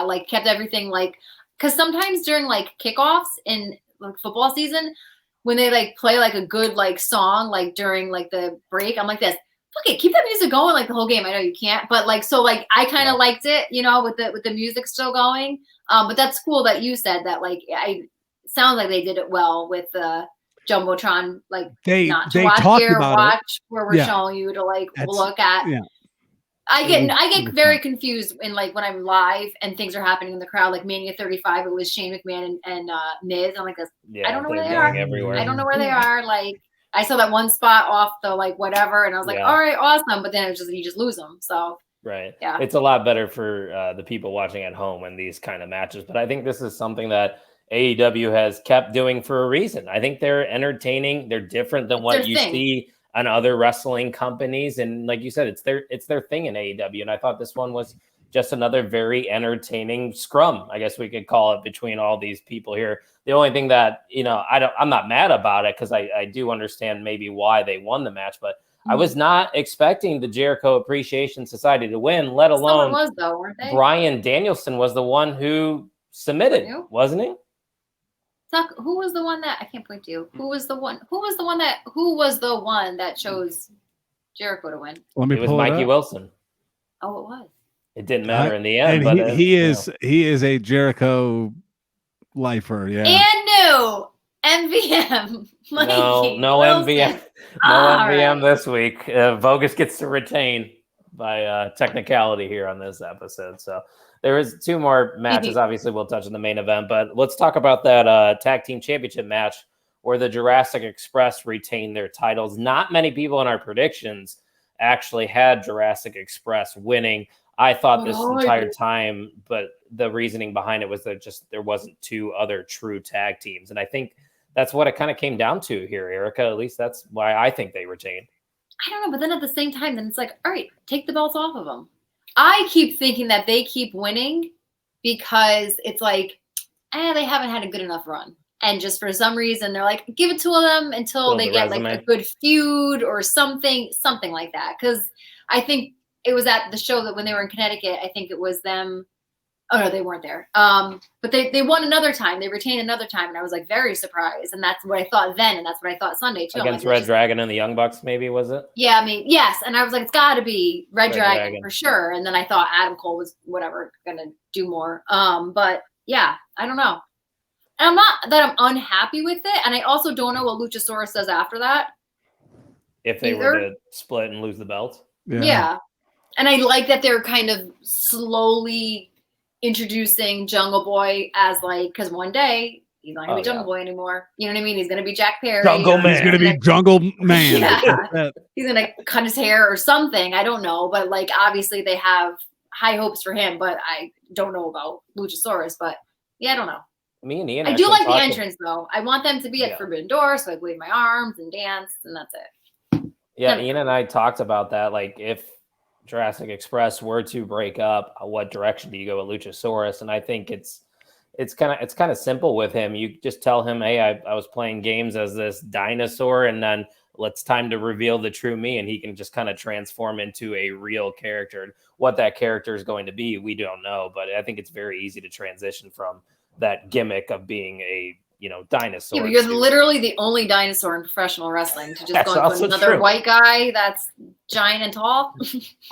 like kept everything like. Because sometimes during like kickoffs in like football season, when they like play like a good like song like during like the break, I'm like this. Okay, keep that music going like the whole game. I know you can't, but like so like I kind of liked it, you know, with the music still going. But that's cool that you said that. Like it sounds like they did it well with the Jumbotron. Like they not to they watch talked here, about watch it. Where we're showing you to like look at. Yeah. I get very confused in like when I'm live and things are happening in the crowd, like Mania 35. It was Shane McMahon and Miz. I'm like this. I don't know where they are. Everywhere. I don't know where they are. Like I saw that one spot off the like whatever, and I was like, all right, awesome. But then it was just you just lose them. So yeah, it's a lot better for the people watching at home in these kind of matches. But I think this is something that AEW has kept doing for a reason. I think they're entertaining. They're different than what you see on other wrestling companies, and like you said, it's their thing in AEW. And I thought this one was just another very entertaining scrum, I guess we could call it, between all these people here. The only thing that I'm not mad about it, because I do understand maybe why they won the match, but I was not expecting the Jericho Appreciation Society to win, let alone was, though, weren't they? Bryan Danielson was the one who submitted, wasn't he? Who was the one that I can't point to? Who was the one that chose Jericho to win? It was Mikey Wilson. Oh, it was. It didn't matter in the end, and but he is a Jericho lifer, yeah. And new MVM. No MVM, MVM this week. Vogus gets to retain by technicality here on this episode. So there is two more matches. Obviously, we'll touch on the main event, but let's talk about that tag team championship match where the Jurassic Express retained their titles. Not many people in our predictions actually had Jurassic Express winning. I thought this entire time, but the reasoning behind it was that just there wasn't two other true tag teams. And I think that's what it kind of came down to here, Erica. At least that's why I think they retained. I don't know, but then at the same time, then it's like, all right, take the belts off of them. I keep thinking that they keep winning because it's like, they haven't had a good enough run. And just for some reason, they're like, give it to them until they get like a good feud or something like that. Because I think it was at the show that when they were in Connecticut, I think it was them. Oh, no, they weren't there. But they won another time. They retained another time. And I was like very surprised. And that's what I thought then. And that's what I thought Sunday too. Against Red Dragon and the Young Bucks, maybe, was it? Yeah, I mean, yes. And I was like, it's got to be Red Dragon for sure. And then I thought Adam Cole was whatever, going to do more. But yeah, I don't know. And I'm not that I'm unhappy with it. And I also don't know what Luchasaurus does after that. If they were to split and lose the belt. Yeah. And I like that they're kind of slowly introducing Jungle Boy as like, because one day he's not going to be Jungle Boy anymore. You know what I mean? He's going to be Jack Perry. Jungle Man. He's going to be Jungle Man. Yeah. He's going to cut his hair or something. I don't know. But like, obviously they have high hopes for him, but I don't know about Luchasaurus. But yeah, I don't know. Me and Ian I do like the entrance though. I want them to be at Forbidden Door, so I wave my arms and dance, and that's it. Yeah, Ian and I talked about that. Like, if Jurassic Express were to break up, what direction do you go with Luchasaurus? And I think it's kind of simple with him. You just tell him, hey, I was playing games as this dinosaur, and then Let's time to reveal the true me, and he can just kind of transform into a real character. What that character is going to be, we don't know, but I think it's very easy to transition from that gimmick of being a dinosaur. Yeah, you're literally the only dinosaur in professional wrestling to just go into another true. white guy that's giant and tall.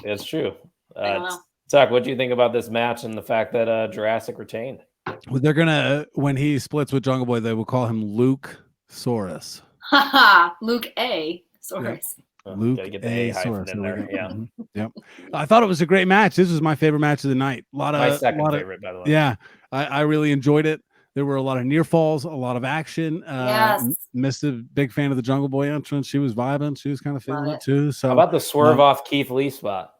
It's true. I don't know. Tuck, what do you think about this match and the fact that Jurassic retained? Well, they're gonna, when he splits with Jungle Boy, they will call him Luke Saurus. Haha, Luke A. Saurus. Oh, Luke gotta get the A. A hyphen Saurus. in there. Yeah. Yep. I thought it was a great match. This was my favorite match of the night. My second favorite, by the way. Yeah, I really enjoyed it. There were a lot of near falls, a lot of action. Yes. Missed a big fan of the Jungle Boy entrance. She was vibing. She was kind of feeling it too. So how about the swerve off Keith Lee spot?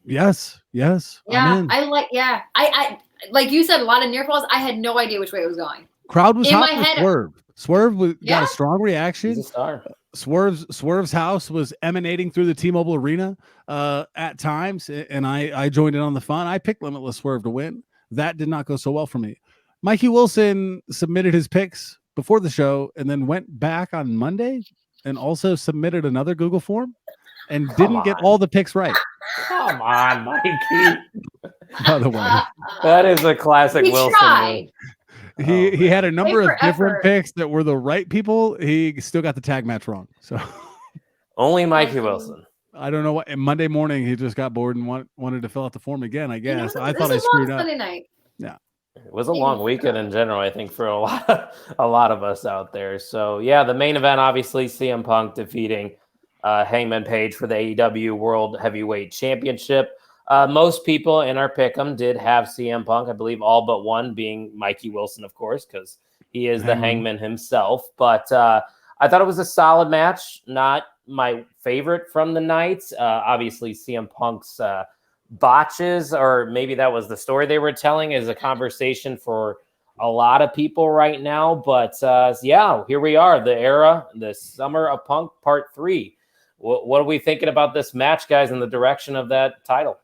Yes. Yeah, I like you said, a lot of near falls. I had no idea which way it was going. Crowd was In hot my for head- Swerve. Swerve got a strong reaction. He's a star. Swerve's house was emanating through the T-Mobile Arena at times, and I joined in on the fun. I picked Limitless Swerve to win. That did not go so well for me. Mikey Wilson submitted his picks before the show and then went back on Monday and also submitted another Google form and didn't get all the picks right. Come on, Mikey. By the way, That is a classic We Wilson tried. move. he had a number of for different effort. picks that were the right people. He still got the tag match wrong. So Only Mikey Wilson. I don't know what. And Monday morning, he just got bored and wanted to fill out the form again. I guess I thought I screwed up. Sunday night. It was a long weekend in general, I think, for a lot of us out there. So yeah, the main event, obviously, CM Punk defeating Hangman Page for the AEW World Heavyweight Championship. Most people in our pick'em did have CM Punk, I believe, all but one being Mikey Wilson, of course, because he is the Hangman himself. But I thought it was a solid match, not my favorite from the night. Obviously, CM Punk's botches, or maybe that was the story they were telling, is a conversation for a lot of people right now. But yeah, here we are, the Summer of Punk Part 3. What are we thinking about this match, guys, in the direction of that title?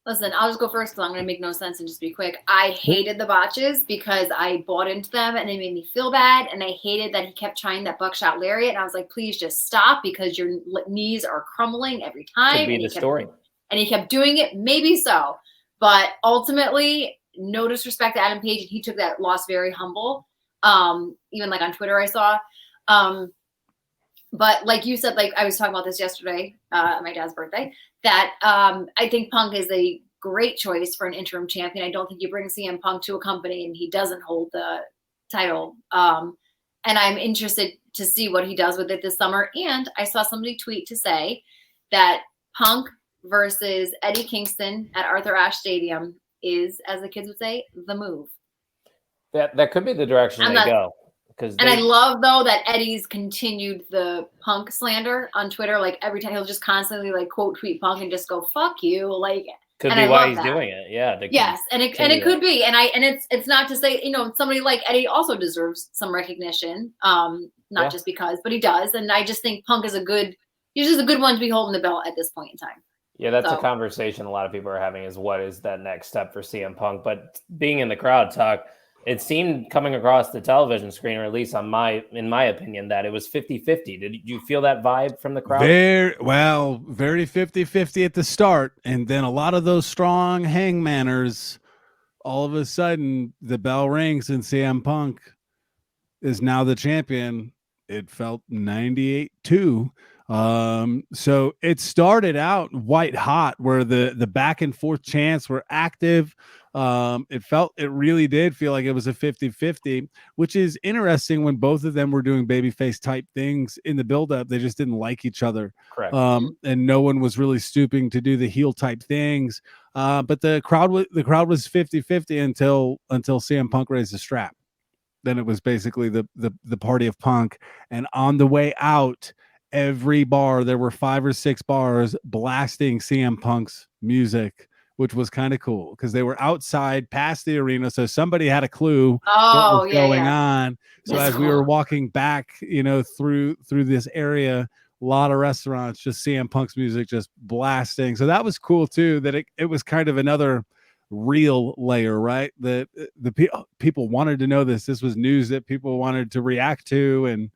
Listen, I'll just go first because I'm going to make no sense and just be quick. I hated the botches because I bought into them and it made me feel bad. And I hated that he kept trying that buckshot lariat. And I was like, please just stop because your knees are crumbling every time. Could be the story. And he kept doing it. Maybe so. But ultimately, no disrespect to Adam Page. He took that loss very humble. Even like on Twitter, I saw. But like you said, like I was talking about this yesterday, my dad's birthday, that I think Punk is a great choice for an interim champion. I don't think you bring CM Punk to a company and he doesn't hold the title. And I'm interested to see what he does with it this summer. And I saw somebody tweet to say that Punk versus Eddie Kingston at Arthur Ashe Stadium is, as the kids would say, the move. That could be the direction they go. I love, though, that Eddie's continued the Punk slander on Twitter. Like, every time he'll just constantly, like, quote tweet Punk and just go, fuck you. Like, could be why he's doing it. Yeah. Yes. And it could be. And it's not to say, somebody like Eddie also deserves some recognition. Not just because, but he does. And I just think Punk is he's just a good one to be holding the belt at this point in time. Yeah, that's a conversation a lot of people are having, is what is that next step for CM Punk? But being in the crowd, Tuck, it seemed coming across the television screen, or at least in my opinion, that it was 50-50. Did you feel that vibe from the crowd? Very 50-50 at the start. And then a lot of those strong hangmanners, all of a sudden the bell rings and CM Punk is now the champion. It felt 98-2. So it started out white hot, where the back and forth chants were active. It really did feel like it was a 50-50, which is interesting when both of them were doing babyface type things in the buildup. They just didn't like each other. Correct. And no one was really stooping to do the heel type things. But the crowd was 50-50 until CM Punk raised the strap. Then it was basically the party of Punk. And on the way out, every bar, there were 5 or 6 bars blasting CM Punk's music, which was kind of cool because they were outside past the arena. So somebody had a clue what was going on. So That's as we were walking back, through this area, a lot of restaurants, just CM Punk's music just blasting. So that was cool too, that it was kind of another real layer, right? That the people wanted to know this was news that people wanted to react to. And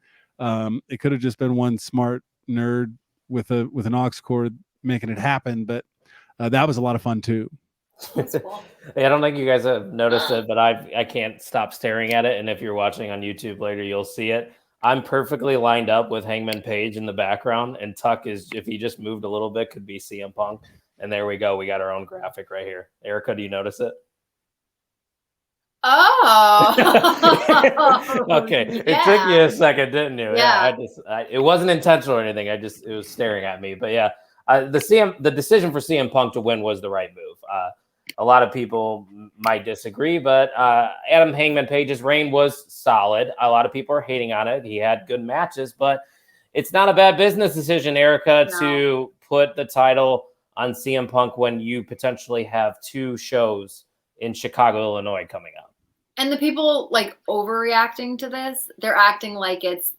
it could have just been one smart nerd with an aux cord making it happen, but that was a lot of fun too. That's cool. I don't think you guys have noticed it, but I can't stop staring at it. And if you're watching on YouTube later, you'll see it. I'm perfectly lined up with Hangman Page in the background, and Tuck is, if he just moved a little bit, could be CM Punk. And there we go. We got our own graphic right here. Erica, do you notice it? Oh. Okay. Yeah. It took you a second, didn't you? Yeah. It wasn't intentional or anything. It was staring at me. But yeah, the decision for CM Punk to win was the right move. A lot of people might disagree, but Adam Hangman Page's reign was solid. A lot of people are hating on it. He had good matches, but it's not a bad business decision, Erica, to put the title on CM Punk when you potentially have 2 shows in Chicago, Illinois coming up. And the people like overreacting to this, they're acting like it's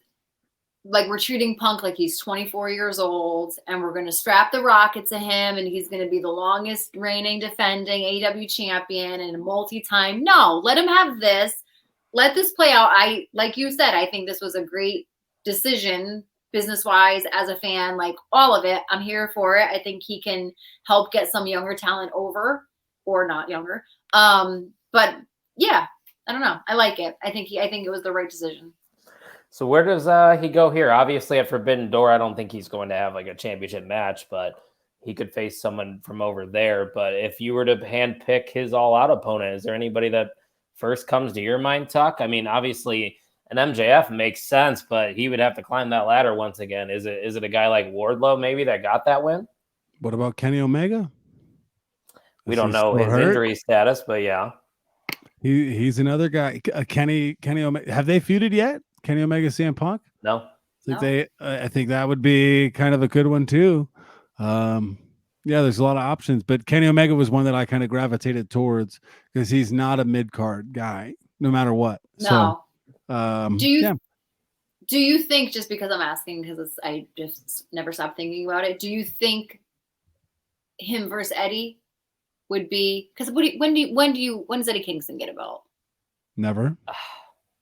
like we're treating Punk like he's 24 years old and we're going to strap the rocket to him and he's going to be the longest reigning defending AEW champion and a multi-time. No, let him have this. Let this play out. Like you said, I think this was a great decision business-wise as a fan, like all of it. I'm here for it. I think he can help get some younger talent over or not younger. But yeah, I don't know. I like it. I think it was the right decision. So where does he go here? Obviously at Forbidden Door, I don't think he's going to have like a championship match, but he could face someone from over there. But if you were to handpick his all-out opponent, is there anybody that first comes to your mind, Tuck? I mean, obviously an MJF makes sense, but he would have to climb that ladder once again. Is it a guy like Wardlow maybe that got that win? What about Kenny Omega? We don't know his injury status, but yeah. He's another guy. Kenny Omega. Have they feuded yet? Kenny Omega, CM Punk? No. I think that would be kind of a good one too. Yeah, there's a lot of options, but Kenny Omega was one that I kind of gravitated towards because he's not a mid-card guy, no matter what. No. So, do you think, just because I'm asking because I just never stopped thinking about it, do you think him versus Eddie would be, because when does Eddie Kingston get a belt? Never.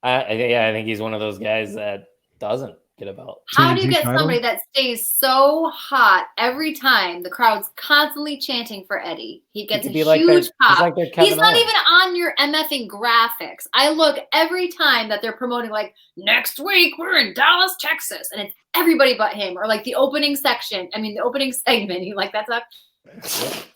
I think he's one of those guys that doesn't get a belt. How do you get somebody that stays so hot every time the crowd's constantly chanting for Eddie? He gets a huge pop. He's not even on your MFing graphics. I look every time that they're promoting, like, next week we're in Dallas, Texas, and it's everybody but him. Or like the opening section. I mean, the opening segment. You like that stuff?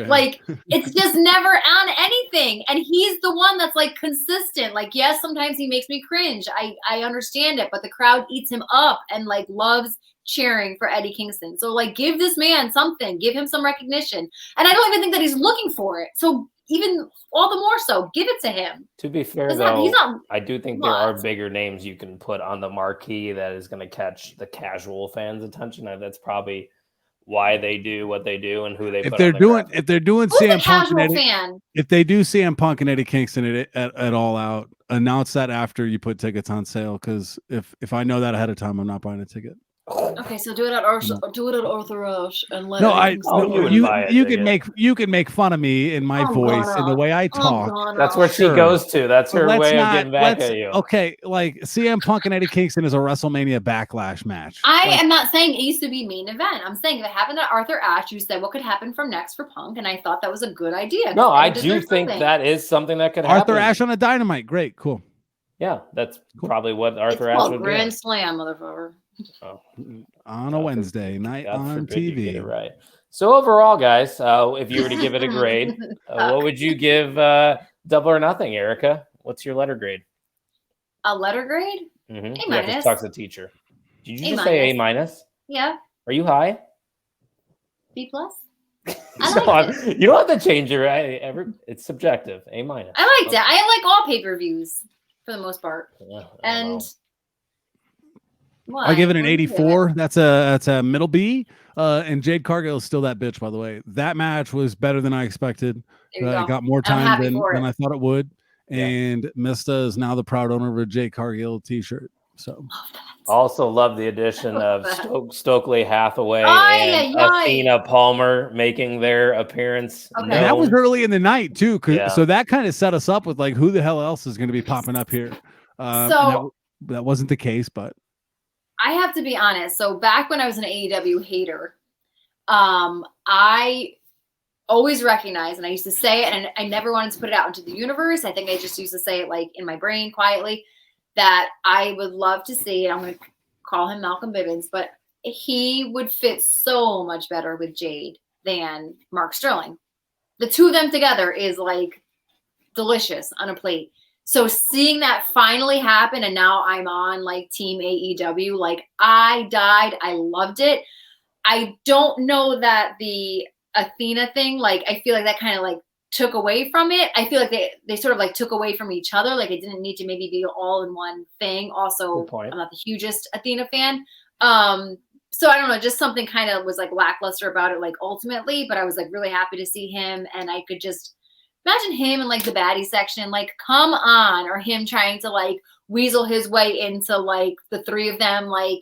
Like, it's just never on anything, and he's the one that's like consistent. Like, yes, sometimes he makes me cringe. I understand it, but the crowd eats him up and like loves cheering for Eddie Kingston. So like, give this man something, give him some recognition. And I don't even think that he's looking for it. So even all the more so, give it to him. To be fair, though, I do think there are bigger names you can put on the marquee that is going to catch the casual fans' attention. And that's probably why they do what they do and who they put on the graphic. If they're doing CM Punk and Eddie, if they do CM Punk and Eddie Kingston at All Out, announce that after you put tickets on sale, because if I know that ahead of time, I'm not buying a ticket. Okay, so do it at Arthur Ashe and let. You can make fun of me in my voice and the way I talk. That's where she goes to. That's her way of getting back at you. Okay, like CM Punk and Eddie Kingston is a WrestleMania Backlash match. I am not saying it used to be main event. I'm saying if it happened at Arthur Ashe, you said what could happen from next for Punk, and I thought that was a good idea. No, I do think that is something that could happen. Arthur Ashe on a Dynamite, great, cool. Yeah, that's probably what Arthur Ashe would do. Grand Slam, motherfucker. Oh. On a Wednesday night on TV. Get it right. So overall, guys, if you were to give it a grade, what would you give Double or Nothing, Erica? What's your letter grade? A letter grade? Mm-hmm. A minus. Yeah, talks to teacher. Did you just say A minus? Yeah. Are you high? B plus. You don't have to change it. Right? It's subjective. A minus. I liked it. I like all pay-per-views for the most part. Yeah, and. I give it an 84. That's a middle B. And Jade Cargill is still that bitch, by the way. That match was better than I expected. It got more time than I thought it would. Yeah. And Mista is now the proud owner of a Jade Cargill t-shirt. So also love the addition of Stokely Hathaway and Athena Palmer making their appearance. Okay. And that was early in the night too. So that kind of set us up with like, who the hell else is going to be popping up here? That wasn't the case, but I have to be honest. So back when I was an AEW hater, I always recognized, and I used to say it, and I never wanted to put it out into the universe. I think I just used to say it like in my brain quietly, that I would love to see, and I'm going to call him Malcolm Bivens, but he would fit so much better with Jade than Mark Sterling. The two of them together is like delicious on a plate. So seeing that finally happen, and now I'm on like team AEW, like I died. I loved it. I don't know that the Athena thing, like I feel like that kind of like took away from it. I feel like they sort of like took away from each other. Like it didn't need to maybe be all in one thing. Also, I'm not the hugest Athena fan. So I don't know, just something kind of was like lackluster about it, like ultimately, but I was like really happy to see him, and I could just imagine him in like the baddie section, like come on, or him trying to like weasel his way into like the three of them, like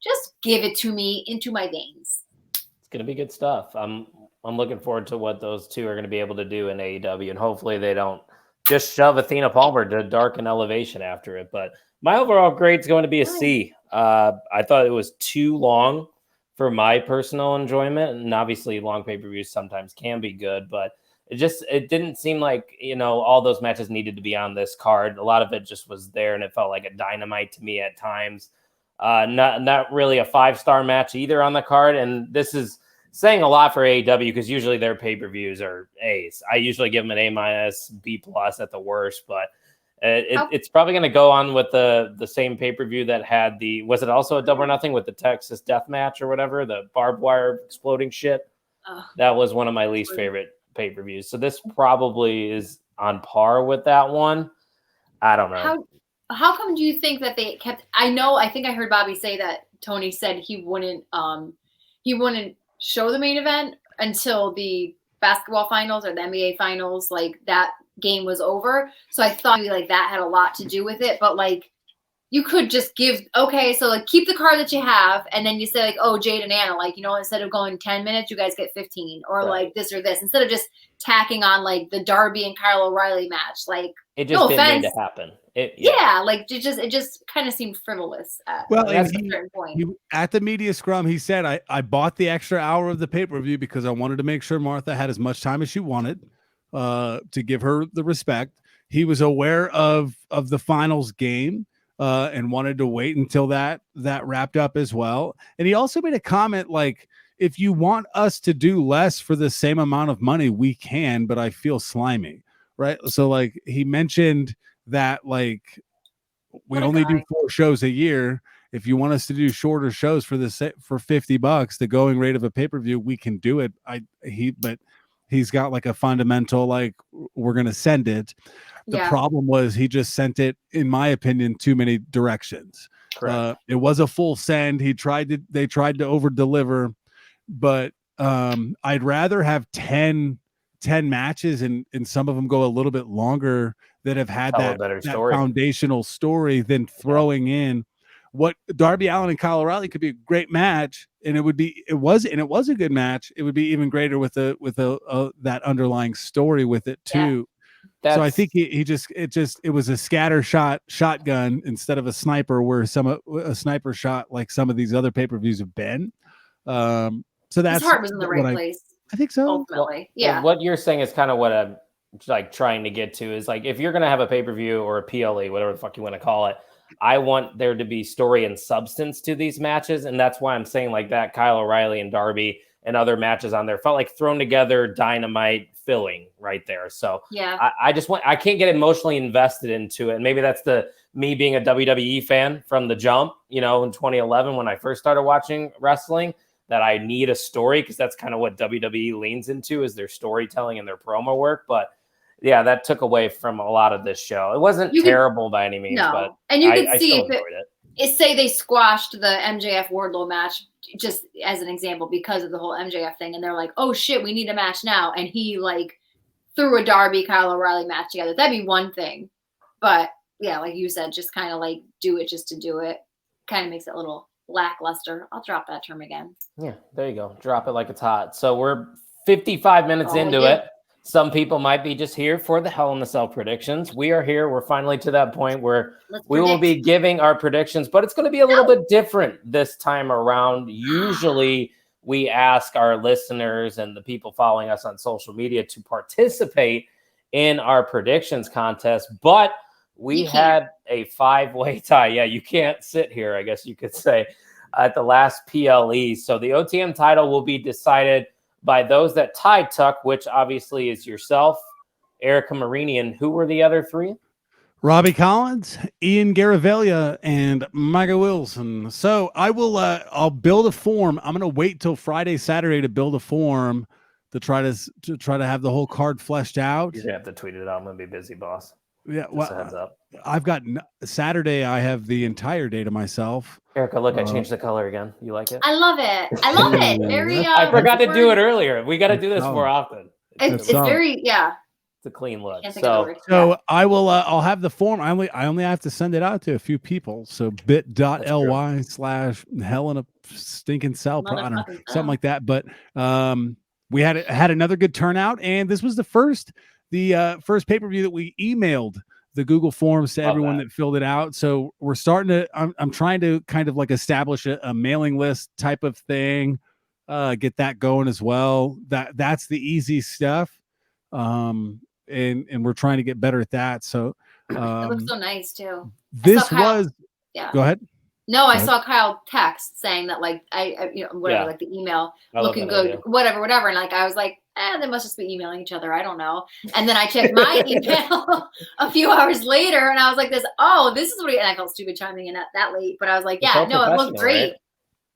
just give it to me into my veins. It's gonna be good stuff. I'm looking forward to what those two are going to be able to do in AEW, and hopefully they don't just shove Athena Palmer to dark and elevation after it. But my overall grade is going to be a C. I thought it was too long for my personal enjoyment, and obviously long pay-per-views sometimes can be good, but it didn't seem like, all those matches needed to be on this card. A lot of it just was there, and it felt like a Dynamite to me at times. Not really a 5-star match either on the card, and this is saying a lot for AEW because usually their pay-per-views are A's. I usually give them an A-, B+ at the worst, but it's probably going to go on with the same pay-per-view that had was it also a Double or Nothing with the Texas Death Match or whatever, the barbed wire exploding shit? That was one of my least favorite pay-per-views. So this probably is on par with that one. I don't know. How come do you think that they kept? I think I heard Bobby say that Tony said he wouldn't show the main event until the basketball finals or the NBA finals, like that game was over. So I thought maybe like that had a lot to do with it, but like you could just so like keep the card that you have, and then you say like, oh, Jade and Anna, like, instead of going 10 minutes, you guys get 15, or like this or this, instead of just tacking on like the Darby and Kyle O'Reilly match. Like it just didn't need to happen. Like it just kind of seemed frivolous at a certain point. At the media scrum, he said, I bought the extra hour of the pay-per-view because I wanted to make sure Martha had as much time as she wanted to give her the respect. He was aware of the finals game and wanted to wait until that wrapped up as well. And he also made a comment like, if you want us to do less for the same amount of money, we can, but I feel slimy. Right. So like he mentioned that like we only do 4 shows a year. If you want us to do shorter shows for $50, the going rate of a pay-per-view, we can do it. But he's got like a fundamental, like, we're going to send it. The problem was he just sent it, in my opinion, too many directions. It was a full send. They tried to over deliver, but I'd rather have 10 matches and some of them go a little bit longer that have had that foundational story than throwing in what Darby Allin and Kyle O'Reilly could be a great match, and it was a good match. It would be even greater with that underlying story with it too. So I think it was a scatter shotgun instead of a sniper, where a sniper shot like some of these other pay-per-views have been. So that's his heart was in the right place. I think so. Ultimately, well, what you're saying is kind of what I'm like trying to get to is like, if you're going to have a pay-per-view or a PLE, whatever the fuck you want to call it, I want there to be story and substance to these matches. And that's why I'm saying like that Kyle O'Reilly and Darby and other matches on there felt like thrown together Dynamite filling right there. So I can't get emotionally invested into it. And maybe that's me being a WWE fan from the jump, in 2011, when I first started watching wrestling, that I need a story, because that's kind of what WWE leans into, is their storytelling and their promo work. But yeah, that took away from a lot of this show. It wasn't terrible by any means, but and you could see it. Say they squashed the MJF Wardlow match, just as an example, because of the whole MJF thing, and they're like, oh shit, we need a match now, and he like threw a Darby Kyle O'Reilly match together. That'd be one thing, but yeah, like you said, just kind of like do it just to do it, kind of makes it a little lackluster. I'll drop that term again. Yeah, there you go. Drop it like it's hot. So we're 55 minutes into it. Some people might be just here for the Hell in the Cell predictions. We are here. We're finally to that point where we will be giving our predictions, but it's going to be a little bit different this time around. Usually we ask our listeners and the people following us on social media to participate in our predictions contest, but we had a 5-way tie. Yeah, you can't sit here, I guess you could say, at the last PLE. So the OTM title will be decided by those that tied, Tuck, which obviously is yourself, Erica Marini, and who were the other three? Robbie Collins, Ian Garavaglia, and Michael Wilson. So I will I'll build a form. I'm going to wait till Friday, Saturday to build a form to try to have the whole card fleshed out. You're going to have to tweet it out. I'm going to be busy, boss. Yeah, well, heads up. I've got Saturday. I have the entire day to myself. Erica, look, I changed the color again. You like it? I love it. I love it. Very. I forgot to do it earlier. We got to do this more often. It's very, yeah. It's a clean look. So I will. I'll have the form. I only have to send it out to a few people. So bit.ly/hell in a stinking cell. I don't know, something like that. But we had another good turnout, and this was the first pay-per-view that we emailed the Google Forms to everyone that filled it out. So we're starting to, I'm trying to kind of like establish a mailing list type of thing, get that going as well. That's the easy stuff. And we're trying to get better at that. So it looks so nice too. This was, go ahead. No, I saw Kyle text saying that like like the email looking good, whatever. And like I was like, they must just be emailing each other. I don't know. And then I checked my email a few hours later, and I was like, this is what. And I felt stupid chiming in that late, but I was like, yeah, no, it looked great. Right?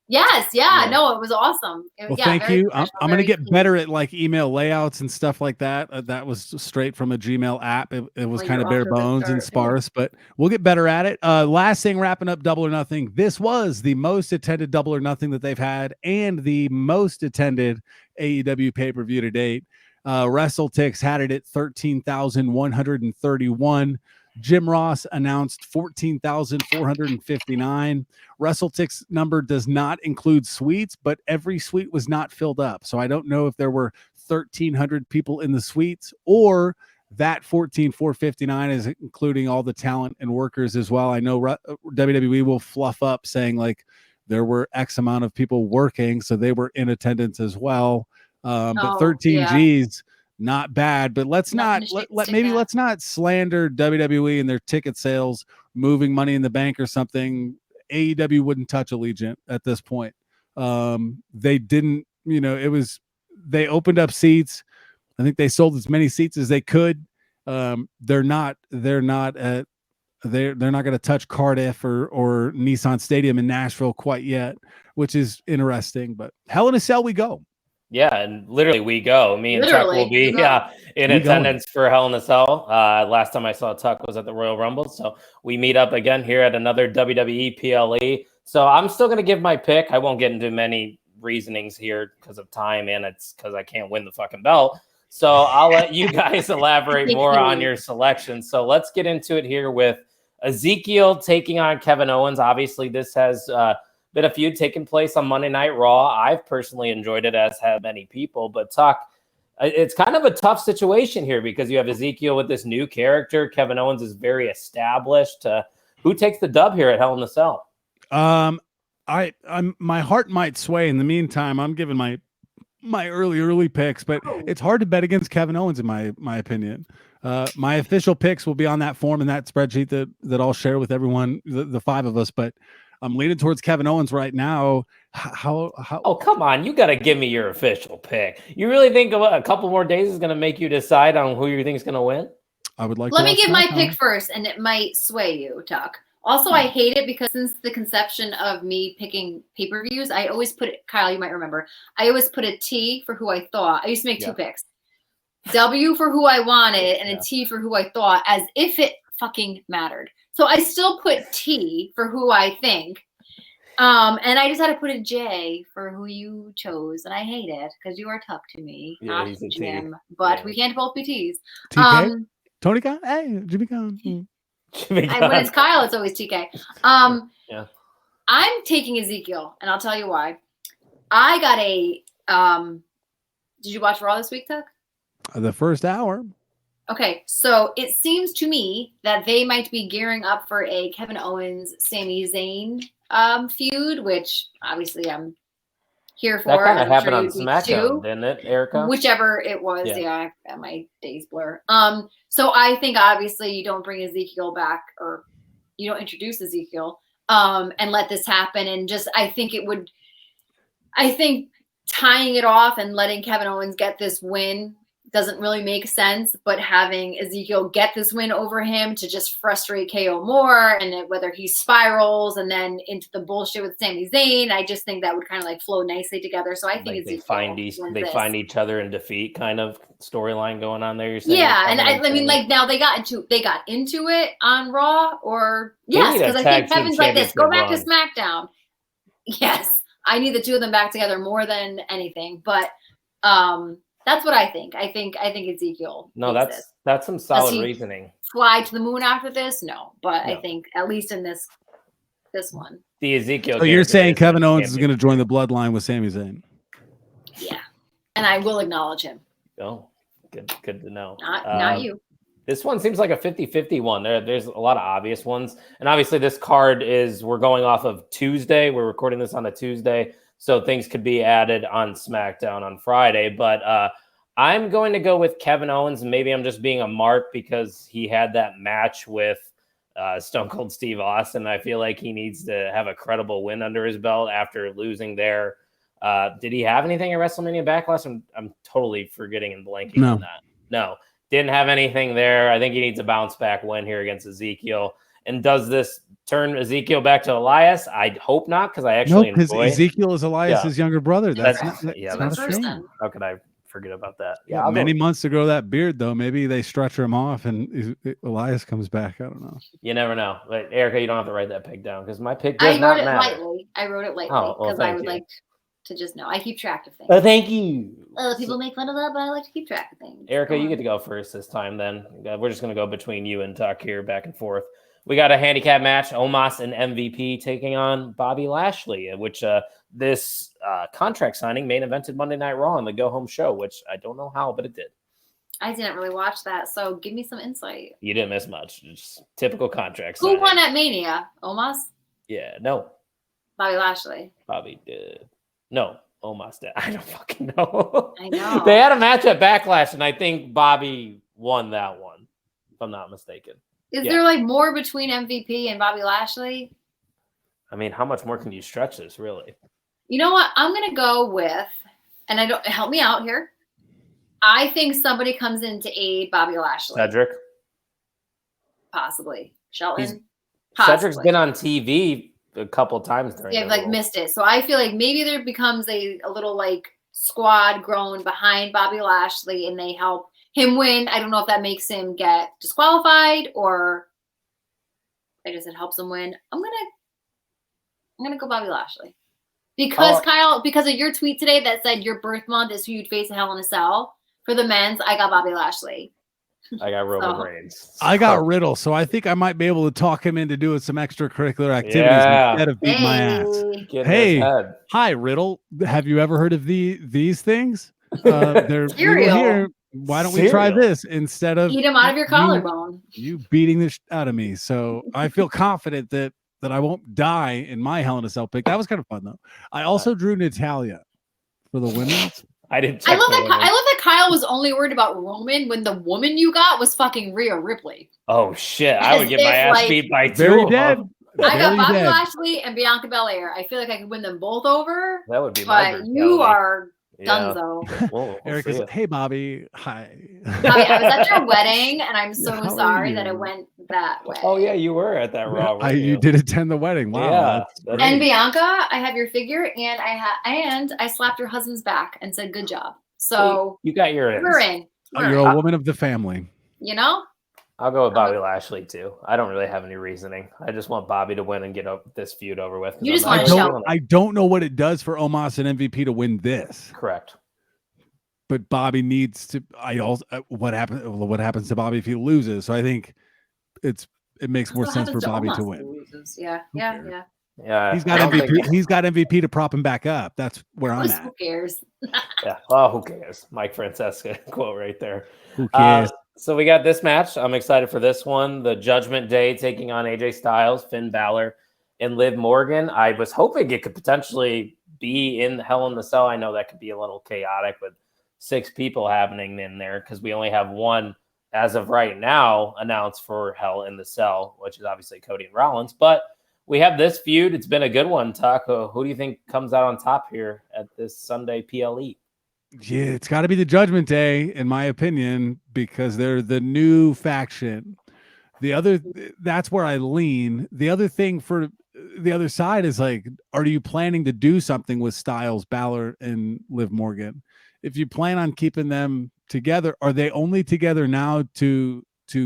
Yes, no, it was awesome. Thank you. I'm going to get better at like email layouts and stuff like that. That was straight from a Gmail app. It was kind of bare bones and sparse, but we'll get better at it. Last thing, wrapping up Double or Nothing. This was the most attended Double or Nothing that they've had and the most attended AEW pay-per-view to date. WrestleTix had it at 13,131. Jim Ross announced 14,459. WrestleTix number does not include suites, but every suite was not filled up. So I don't know if there were 1,300 people in the suites or that 14,459 is including all the talent and workers as well. I know WWE will fluff up saying like there were X amount of people working, so they were in attendance as well. But 13 G's. Not bad, but let's not slander WWE and their ticket sales, moving Money in the Bank or something. AEW wouldn't touch Allegiant at this point. They didn't, they opened up seats. I think they sold as many seats as they could. They're not going to touch Cardiff or Nissan Stadium in Nashville quite yet, which is interesting. But Hell in a Cell we go. Yeah, and literally we go. Me and Tuck will be in attendance for Hell in a Cell. Last time I saw Tuck was at the Royal Rumble, so we meet up again here at another WWE PLE. So I'm still going to give my pick. I won't get into many reasonings here because of time, and it's because I can't win the fucking belt. So I'll let you guys elaborate more on your selection. So let's get into it here with Ezekiel taking on Kevin Owens. Obviously, this has been a feud taking place on Monday Night Raw. I've personally enjoyed it, as have many people. But Tuck, it's kind of a tough situation here because you have Ezekiel with this new character. Kevin Owens is very established. Who takes the dub here at Hell in a Cell? I'm my heart might sway. In the meantime, I'm giving my early picks, but it's hard to bet against Kevin Owens in my opinion. My official picks will be on that form and that spreadsheet that I'll share with everyone, the five of us, but I'm leaning towards Kevin Owens right now. How? Oh, come on. You got to give me your official pick. You really think a couple more days is going to make you decide on who you think is going to win? I would like Let me give my pick first, and it might sway you, Tuck. Also, I hate it because since the conception of me picking pay-per-views, I always put it, Kyle, you might remember, I always put a T for who I thought. I used to make two picks. W for who I wanted and a T for who I thought, as if it fucking mattered. So I still put T for who I think. And I just had to put a J for who you chose. And I hate it because you are Tuck to me, not Jim. But we can't both be T's. TK? Tony Khan? Hey, Jimmy Khan. When it's Kyle, it's always TK. I'm taking Ezekiel, and I'll tell you why. I got a did you watch Raw this week, Tuck? The first hour. Okay, so it seems to me that they might be gearing up for a Kevin Owens, Sami Zayn feud, which obviously I'm here for. That kind of as I'm happened sure on you'd be SmackDown, too. didn't it, Erica? Whichever it was, Yeah. my days blur. So I think obviously you don't bring Ezekiel back, or you don't introduce Ezekiel, and let this happen. And just I think tying it off and letting Kevin Owens get this win doesn't really make sense, but having Ezekiel get this win over him to just frustrate KO more, and whether he spirals and then into the bullshit with Sami Zayn, I just think that would kind of like flow nicely together. So I think Like Ezekiel they find each other in defeat kind of storyline going on there. You're saying? Yeah, and I mean, like now they got into it on Raw, or yes, because I think Kevin's like this. Go back to SmackDown. Yes, I need the two of them back together more than anything, but that's what I think. I think Ezekiel. No, that's some solid reasoning. Fly to the moon after this? No, but No. I think at least in this one. The Ezekiel. So you're saying Kevin Owens is going to join the bloodline with Sami Zayn? Yeah, and I will acknowledge him. Oh, good to know. Not you. This one seems like a 50-50 one. There's a lot of obvious ones. And obviously this card we're going off of Tuesday. We're recording this on a Tuesday. So things could be added on SmackDown on Friday. But I'm going to go with Kevin Owens. Maybe I'm just being a mark because he had that match with Stone Cold Steve Austin. I feel like he needs to have a credible win under his belt after losing there. Did he have anything at WrestleMania Backlash? I'm totally forgetting and blanking on that. No. Didn't have anything there. I think he needs a bounce back win here against Ezekiel. And does this turn Ezekiel back to Elias? I hope not, because I actually enjoy Ezekiel is Elias's younger brother. That's not a shame. How could I forget about that? Yeah, many months to grow that beard, though. Maybe they stretch him off and Elias comes back. I don't know. You never know. But Erica, you don't have to write that pick down because my pick does not matter. I wrote it lightly because I would like to just know. I keep track of things. Oh, thank you. People make fun of that, but I like to keep track of things. Erica, you get to go first this time then. We're just going to go between you and Tuck here, back and forth. We got a handicap match, Omos and MVP taking on Bobby Lashley, which this contract signing main evented Monday Night Raw on the Go Home show, which I don't know how, but it did. I didn't really watch that, so give me some insight. You didn't miss much. Just typical contract signing. Who won at Mania? Omos? Yeah, no. Bobby Lashley. Bobby did. No, Omos did. I don't fucking know. I know. They had a match at Backlash, and I think Bobby won that one, if I'm not mistaken. Is there like more between MVP and Bobby Lashley? I mean, how much more can you stretch this, really? You know what? I'm going to go with, and help me out here. I think somebody comes in to aid Bobby Lashley. Cedric? Possibly. Shelton? Cedric's been on TV a couple times during I've like missed it. So I feel like maybe there becomes a little like squad grown behind Bobby Lashley and they help him win. I don't know if that makes him get disqualified or I guess it helps him win. I'm gonna go Bobby Lashley. Because Kyle, because of your tweet today that said your birth month is who you'd face a Hell in a Cell. For the men's, I got Bobby Lashley. I got Roman Reigns. I got Riddle, so I think I might be able to talk him into doing some extracurricular activities instead of beating my ass. Hey, hi Riddle. Have you ever heard of these things? They're cereal. Here. Why don't we try this instead of eat him out of your collarbone? You beating the out of me. So I feel confident that I won't die in my Hell in a Cell pick. That was kind of fun though. I also drew Natalia for the women's. I didn't. I love that Kyle was only worried about Roman when the woman you got was fucking Rhea Ripley. Oh shit! I would get my ass beat by two. Very dead. I got Bobby Lashley and Bianca Belair. I feel like I could win them both over. That would be my but you are Dunzo. We'll Erica's like, hey Bobby, hi. Bobby, I was at your wedding, and I'm so sorry that it went that way. Oh yeah, you were at that Raw. You did attend the wedding. Wow. Yeah. And Bianca, I have your figure, and I slapped her husband's back and said, "Good job." So you got your we're in. You're a woman of the family. You know. I'll go with Bobby Lashley too. I don't really have any reasoning. I just want Bobby to win and get this feud over with. You just want to show. I don't know what it does for Omos and MVP to win this. Correct. But Bobby needs to. What happens to Bobby if he loses? So I think it makes more sense for Bobby to win. Yeah. Yeah, He's got MVP. He's got MVP to prop him back up. That's where I'm at. Who cares? Yeah. Well, who cares? Mike Francesca quote right there. Who cares? So we got this match. I'm excited for this one. The Judgment Day taking on AJ Styles, Finn Balor, and Liv Morgan. I was hoping it could potentially be in Hell in the Cell. I know that could be a little chaotic with 6 people happening in there because we only have one as of right now announced for Hell in the Cell, which is obviously Cody and Rollins. But we have this feud. It's been a good one, Taco. Who do you think comes out on top here at this Sunday PLE? Yeah, it's got to be the Judgment Day, in my opinion, because they're the new faction. That's where I lean. The other thing for the other side is like, are you planning to do something with Styles, Balor, and Liv Morgan? If you plan on keeping them together, are they only together now to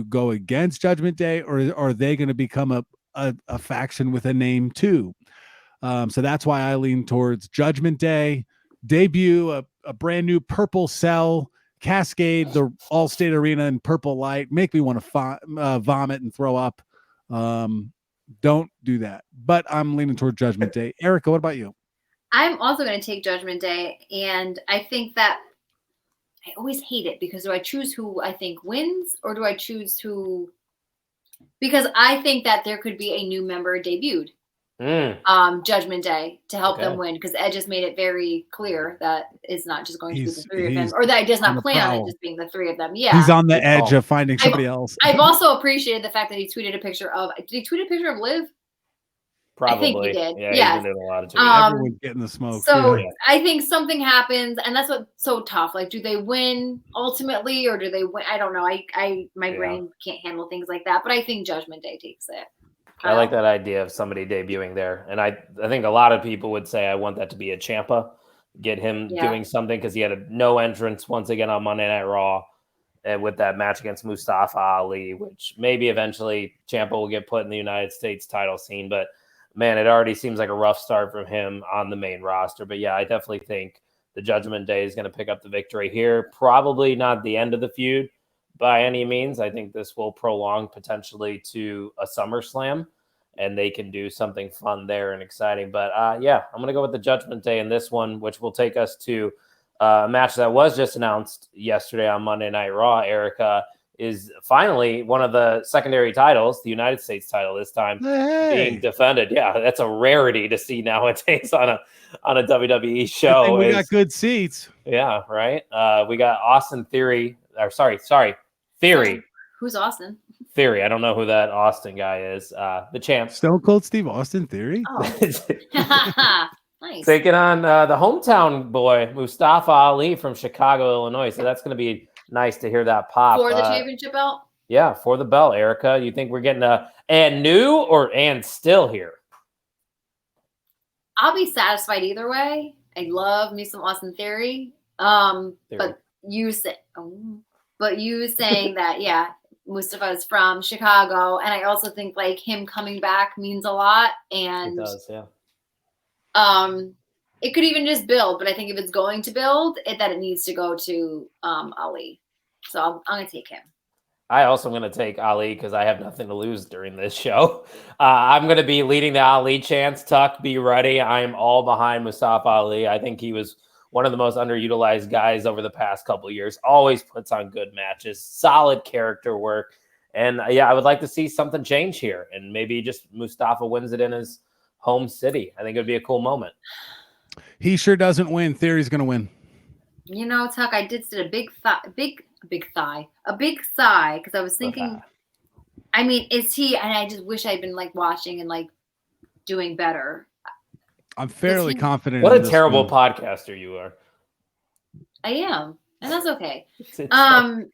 go against Judgment Day, or are they going to become a faction with a name too? So that's why I lean towards Judgment Day. Debut a brand new purple cell, cascade the Allstate Arena in purple light, make me want to vomit and throw up. Don't do that. But I'm leaning toward Judgment Day. Erica, what about you? I'm also going to take Judgment Day, and I think that I always hate it because do I choose who I think wins, or do I choose who? Because I think that there could be a new member debuted. Judgment Day to help them win, because Ed just made it very clear that it's not just going to be the 3 of them, or that he does not plan on it just being the 3 of them. Yeah, he's on the edge of finding somebody else. I've also appreciated the fact that he tweeted a picture of. Did he tweet a picture of Liv? Probably. I think he did. Yeah, he's been doing a lot of tweeting. Everyone's getting the smoke. So I think something happens, and that's what's so tough. Like, do they win ultimately, or do they win? I don't know. My brain can't handle things like that. But I think Judgment Day takes it. I like that idea of somebody debuting there. And I think a lot of people would say I want that to be a Ciampa, get him doing something, because he had no entrance once again on Monday Night Raw with that match against Mustafa Ali, which maybe eventually Ciampa will get put in the United States title scene. But, man, it already seems like a rough start from him on the main roster. But, yeah, I definitely think the Judgment Day is going to pick up the victory here. Probably not the end of the feud by any means. I think this will prolong potentially to a SummerSlam, and they can do something fun there and exciting. But yeah, I'm going to go with the Judgment Day in this one, which will take us to a match that was just announced yesterday on Monday Night Raw. Erica, is finally one of the secondary titles, the United States title this time, being defended. Yeah, that's a rarity to see nowadays on a WWE show. We got good seats. Yeah, right. We got Austin Theory. Or sorry, Theory. Who's Austin? Theory. I don't know who that Austin guy is. The champ. Stone Cold Steve Austin Theory. Oh. Nice. Taking on the hometown boy, Mustafa Ali from Chicago, Illinois. So that's going to be nice to hear that pop. For the championship belt? Yeah, for the belt, Erica. You think we're getting and new or and still here? I'll be satisfied either way. I love me some Austin Theory. But you saying that, yeah, Mustafa is from Chicago, and I also think like him coming back means a lot. And it does, yeah. It could even just build, but I think if it's going to build, that it needs to go to Ali. So I'm gonna take him. I also am going to take Ali because I have nothing to lose during this show. I'm going to be leading the Ali chants. Tuck, be ready. I am all behind Mustafa Ali. I think he was one of the most underutilized guys over the past couple of years. Always puts on good matches, solid character work. And yeah, I would like to see something change here. And maybe just Mustafa wins it in his home city. I think it would be a cool moment. He sure doesn't win. Theory's going to win. You know, Tuck, I did sit a big sigh, because I was thinking, I mean, is he, and I just wish I'd been like watching and like doing better. I'm fairly confident. What a terrible podcaster you are. I am, and that's okay. I'm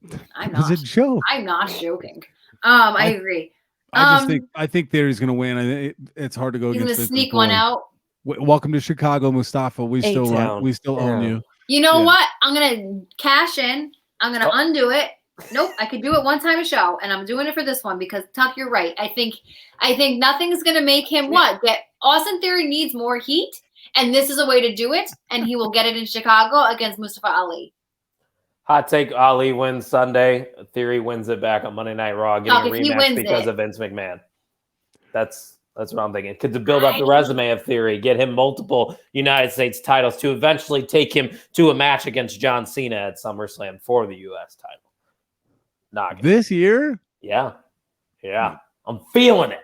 not. It was a joke. I'm not joking. I agree. I think Theory's going to win. It's hard to go against. He's going to sneak one out. Welcome to Chicago, Mustafa. We still own you. You know what? I'm going to cash in. I'm going to undo it. Nope. I could do it one time a show, and I'm doing it for this one because, Tuck, you're right. I think nothing's going to make him get Austin Theory needs more heat, and this is a way to do it, and he will get it in Chicago against Mustafa Ali. Hot take, Ali wins Sunday. Theory wins it back on Monday Night Raw, getting a rematch because of Vince McMahon. That's That's what I'm thinking. Could to build up the resume of Theory, get him multiple United States titles to eventually take him to a match against John Cena at SummerSlam for the U.S. title. This year? Yeah. I'm feeling it.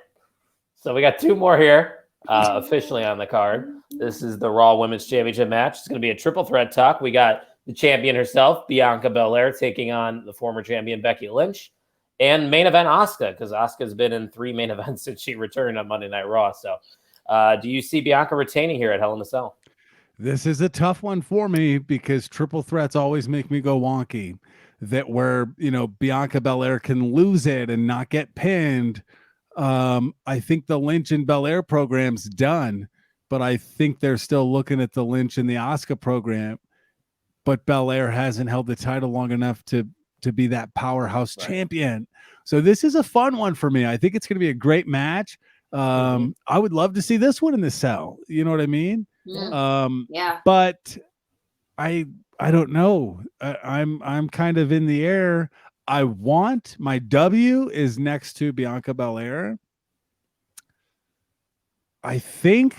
So we got 2 more here officially on the card. This is the Raw Women's Championship match. It's going to be a triple threat talk. We got the champion herself, Bianca Belair, taking on the former champion Becky Lynch. And main event Asuka, because Asuka's been in 3 main events since she returned on Monday Night Raw. So do you see Bianca retaining here at Hell in a Cell? This is a tough one for me because triple threats always make me go wonky. That where, Bianca Belair can lose it and not get pinned. I think the Lynch and Belair program's done, but I think they're still looking at the Lynch and the Asuka program. But Belair hasn't held the title long enough to be that powerhouse champion. So this is a fun one for me. I think it's going to be a great match. I would love to see this one in the cell. You know what I mean? Yeah. But I don't know. I'm kind of in the air. I want my W is next to Bianca Belair. I think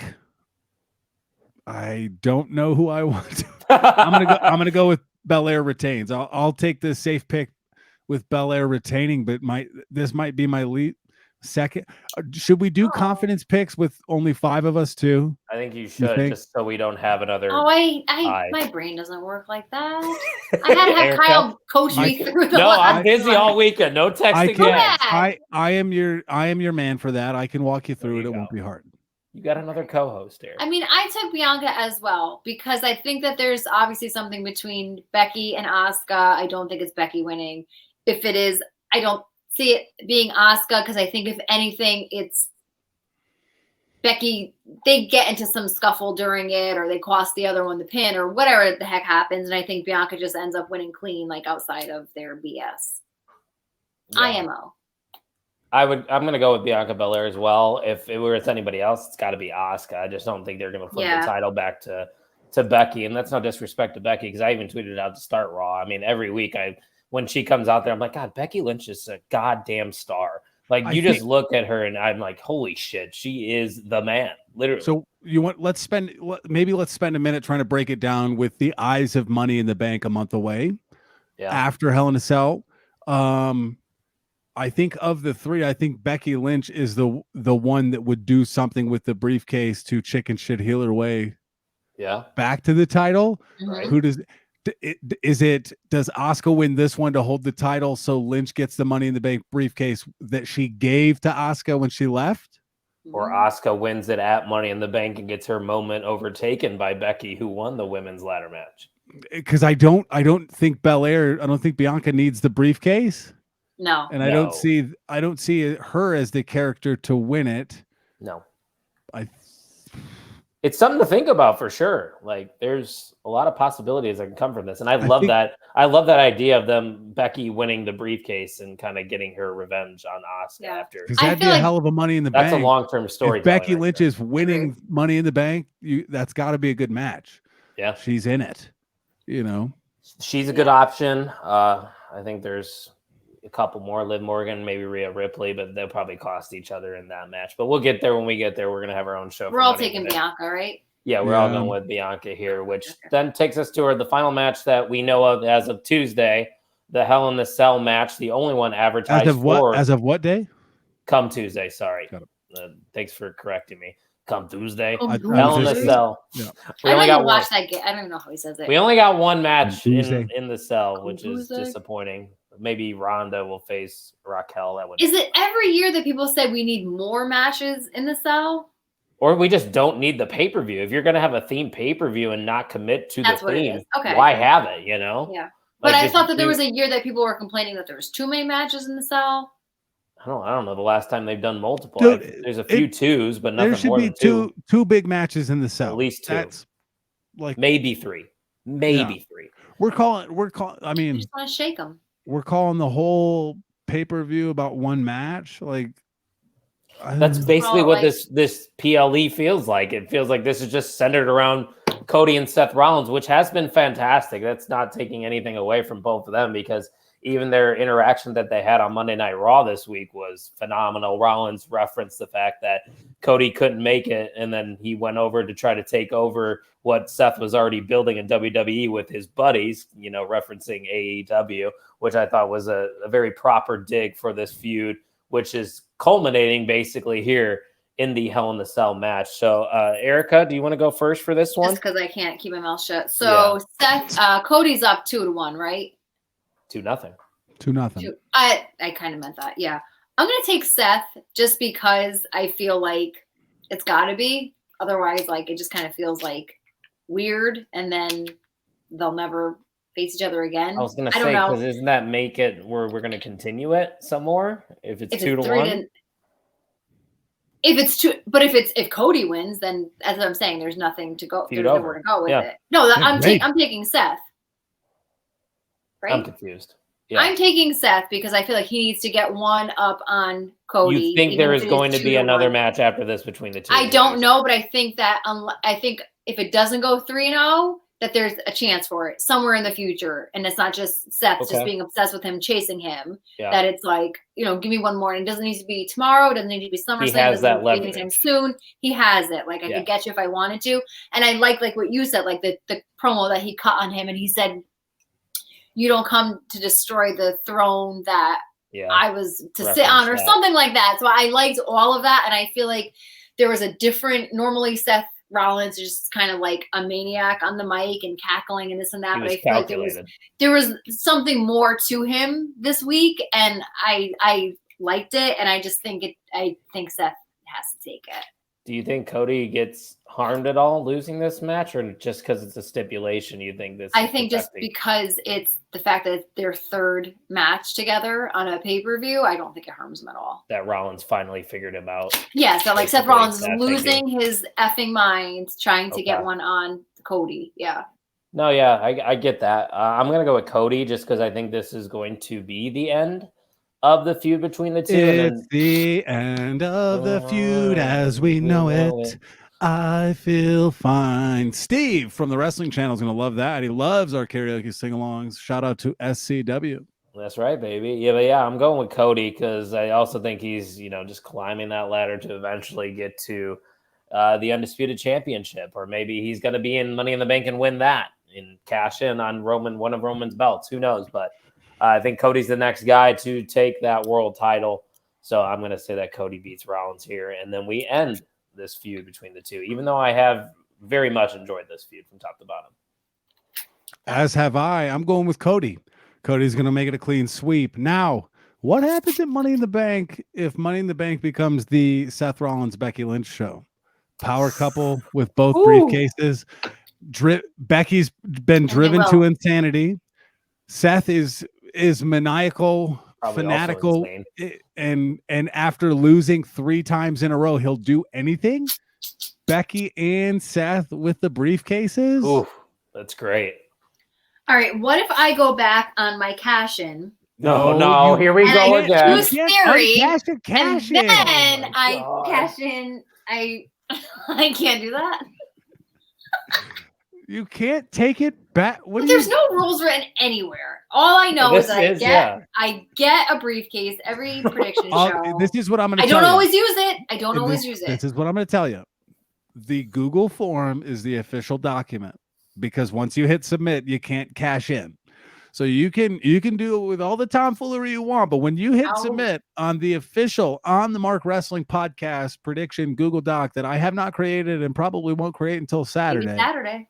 I don't know who I want. I'm gonna go with Belair retains. I'll take the safe pick with Belair retaining, but this might be my lead second. Should we do confidence picks with only 5 of us too? I think you should, just so we don't have another. My brain doesn't work like that. I had to have Kyle coach me through the. No, I'm busy all weekend. No texting. I am your man for that. I can walk you through it. It won't be hard. You got another co-host here. I mean, I took Bianca as well because I think that there's obviously something between Becky and Asuka. I don't think it's Becky winning. If it is, I don't see it being Asuka because I think if anything, it's Becky. They get into some scuffle during it, or they cost the other one the pin, or whatever the heck happens. And I think Bianca just ends up winning clean, like outside of their BS. Yeah. IMO. I'm going to go with Bianca Belair as well. If it were with anybody else, it's got to be Asuka. I just don't think they're going to flip the title back to Becky. And that's no disrespect to Becky, because I even tweeted it out to start Raw. I mean, every week when she comes out there, I'm like, God, Becky Lynch is a goddamn star. Like, just look at her and I'm like, holy shit, she is the man, literally. So let's spend a minute trying to break it down with the eyes of Money in the Bank a month away. Yeah. After Hell in a Cell. I think of the 3, I think Becky Lynch is the one that would do something with the briefcase to chicken shit heel her way back to the title. Right. Who does Asuka win this one to hold the title so Lynch gets the Money in the Bank briefcase that she gave to Asuka when she left? Or Asuka wins it at Money in the Bank and gets her moment overtaken by Becky, who won the women's ladder match. Because I don't think Bianca needs the briefcase. No. And I don't see her as the character to win it. No. It's something to think about for sure. Like, there's a lot of possibilities that can come from this. And I love that idea of Becky winning the briefcase and kind of getting her revenge on Asuka after. Because that'd be a hell of a Money in the Bank. That's a long-term story. If Becky Lynch is winning Money in the Bank, that's got to be a good match. Yeah. She's in it, She's a good option. I think there's a couple more, Liv Morgan, maybe Rhea Ripley, but they'll probably cost each other in that match. But we'll get there when we get there. We're going to have our own show. We're all taking Bianca, right? Yeah, we're all going with Bianca here, which then takes us to the final match that we know of as of Tuesday, the Hell in a Cell match, the only one advertised as of what day? Come Tuesday, sorry. Thanks for correcting me. Come Tuesday. Hell in a Cell. Yeah. I don't even watch that game. I don't even know how he says it. We only got one match in the cell, which is disappointing. Maybe Ronda will face Raquel. Is it every year that people say we need more matches in the cell? Or we just don't need the pay-per-view. If you're going to have a theme pay-per-view and not commit to the theme, why have it, Yeah. But I thought that there was a year that people were complaining that there was too many matches in the cell. I don't know the last time they've done multiple. Dude, there's a few twos, but nothing more than two. Two big matches in the cell. At least 2. That's like maybe 3. Maybe 3. We're calling. I mean, I just want to shake them. We're calling the whole pay-per-view about one match. Like, that's basically what this PLE feels like. It feels like this is just centered around Cody and Seth Rollins, which has been fantastic. That's not taking anything away from both of them, because even their interaction that they had on Monday Night Raw this week was phenomenal. Rollins referenced the fact that Cody couldn't make it, and then he went over to try to take over what Seth was already building in WWE with his buddies, referencing AEW, which I thought was a very proper dig for this feud, which is culminating basically here in the Hell in the Cell match. So, Erica, do you want to go first for this one? Just because I can't keep my mouth shut. So, Seth, Cody's up 2-1, right? 2-0. 2-0. I kind of meant that. Yeah. I'm going to take Seth just because I feel like it's got to be. Otherwise, like, it just kind of feels like weird, and then they'll never face each other again. I was going to say, because doesn't that make it where we're going to continue it some more if it's 2-1? If Cody wins, then as I'm saying, there's nothing to go. There's nowhere to go with it. No, I'm taking Seth. Right? I'm confused. Yeah. I'm taking Seth because I feel like he needs to get one up on Cody. You think there is going to be another match after this between the two? I don't know, but I think that if it doesn't go 3-0, that there's a chance for it somewhere in the future, and it's not just Seth just being obsessed with him, chasing him. Yeah. That it's like, give me one more, and it doesn't need to be tomorrow. It doesn't need to be SummerSlam. He has that leverage. Anytime soon. He has it. Like I could get you if I wanted to, and I like what you said, like the promo that he cut on him, and he said, "You don't come to destroy the throne that I was to sit on," or something like that. So I liked all of that, and I feel like there was a different. Normally, Seth Rollins is just kind of like a maniac on the mic and cackling and this and that. But I feel like there was something more to him this week, and I liked it, and I just think I think Seth has to take it. Do you think Cody gets harmed at all losing this match, or just because it's a stipulation you think this? I think just because it's the fact that it's their third match together on a pay-per-view, I don't think it harms them at all. That Rollins finally figured him out. Yeah, so like Seth Rollins is losing his effing mind trying to get one on Cody. Yeah. No, yeah, I get that. I'm going to go with Cody just because I think this is going to be the end of the feud between the two. It's the end of the feud as we know it. I feel fine. Steve from the Wrestling Channel is going to love that. He loves our karaoke sing-alongs. Shout out to SCW. That's right, baby. Yeah, I'm going with Cody because I also think he's, just climbing that ladder to eventually get to the Undisputed Championship, or maybe he's going to be in Money in the Bank and win that and cash in on one of Roman's belts. Who knows? But I think Cody's the next guy to take that world title. So I'm going to say that Cody beats Rollins here. And then we end this feud between the two, even though I have very much enjoyed this feud from top to bottom. As have I. I'm going with Cody. Cody's going to make it a clean sweep. Now, what happens at Money in the Bank if Money in the Bank becomes the Seth Rollins, Becky Lynch show? Power couple with both briefcases. Becky's been driven to insanity. Seth is maniacal, probably fanatical, and after losing 3 times in a row, he'll do anything. Becky and Seth with the briefcases. Ooh, that's great. All right, what if I go back on my cash-in? No, here we go again. Choose theory, cash and in. then I cash in. I can't do that. You can't take it back. There's no rules written anywhere. All I know is I get a briefcase every prediction show. This is what I'm going to tell you. I don't always use it. This is what I'm going to tell you. The Google form is the official document, because once you hit submit, you can't cash in. So you can do it with all the tomfoolery you want, but when you hit submit on the official On the Mark Wrestling Podcast prediction Google Doc that I have not created and probably won't create until Saturday.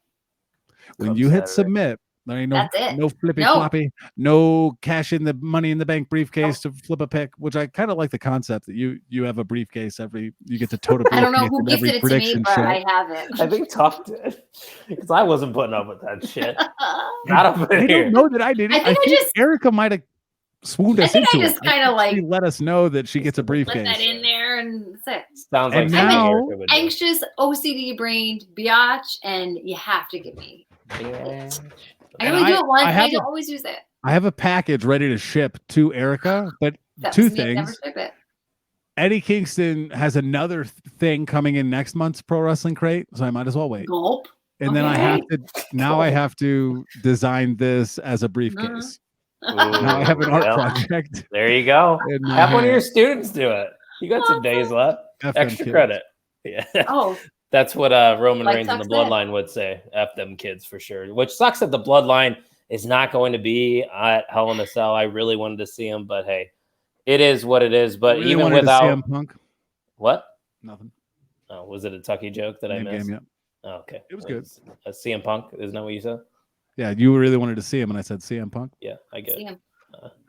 When you hit submit, there ain't no flippy floppy, no cash in the Money in the Bank briefcase to flip a pick, which I kind of like the concept that you have a briefcase you get to tote a briefcase. I don't know who gifted it to me, but I have it. I think Tuck did, because I wasn't putting up with that shit. Not up in here. I don't know that I did it. I think Erica might have swooned us into it. I just kind of like let us know that she gets a briefcase. Let that in there, and that's it. Sounds like I'm an anxious, OCD-brained biatch, and you have to give me. Yeah. I only do it once. I don't always use it. I have a package ready to ship to Erica, but two things. Never ship it. Eddie Kingston has another thing coming in next month's Pro Wrestling Crate, so I might as well wait. Gulp. And then I have to design this as a briefcase. Now I have an art Well, project. There you go. in my Have one of your hand. students do it. You got some days left. F them Extra kids. credit. Yeah. Oh, That's what Roman Like Reigns and the Tuck said. Bloodline would say. F them kids for sure. Which sucks that the Bloodline is not going to be at Hell in a Cell. I really wanted to see him, but hey, it is what it is. But Really even wanted to see without CM Punk. what? Nothing. Oh, was it a Tucky joke that I Name missed? game, yeah. Oh, okay. It was good. A CM Punk, isn't that what you said? Yeah, you really wanted to see him, and I said CM Punk. Yeah, I get see it. him.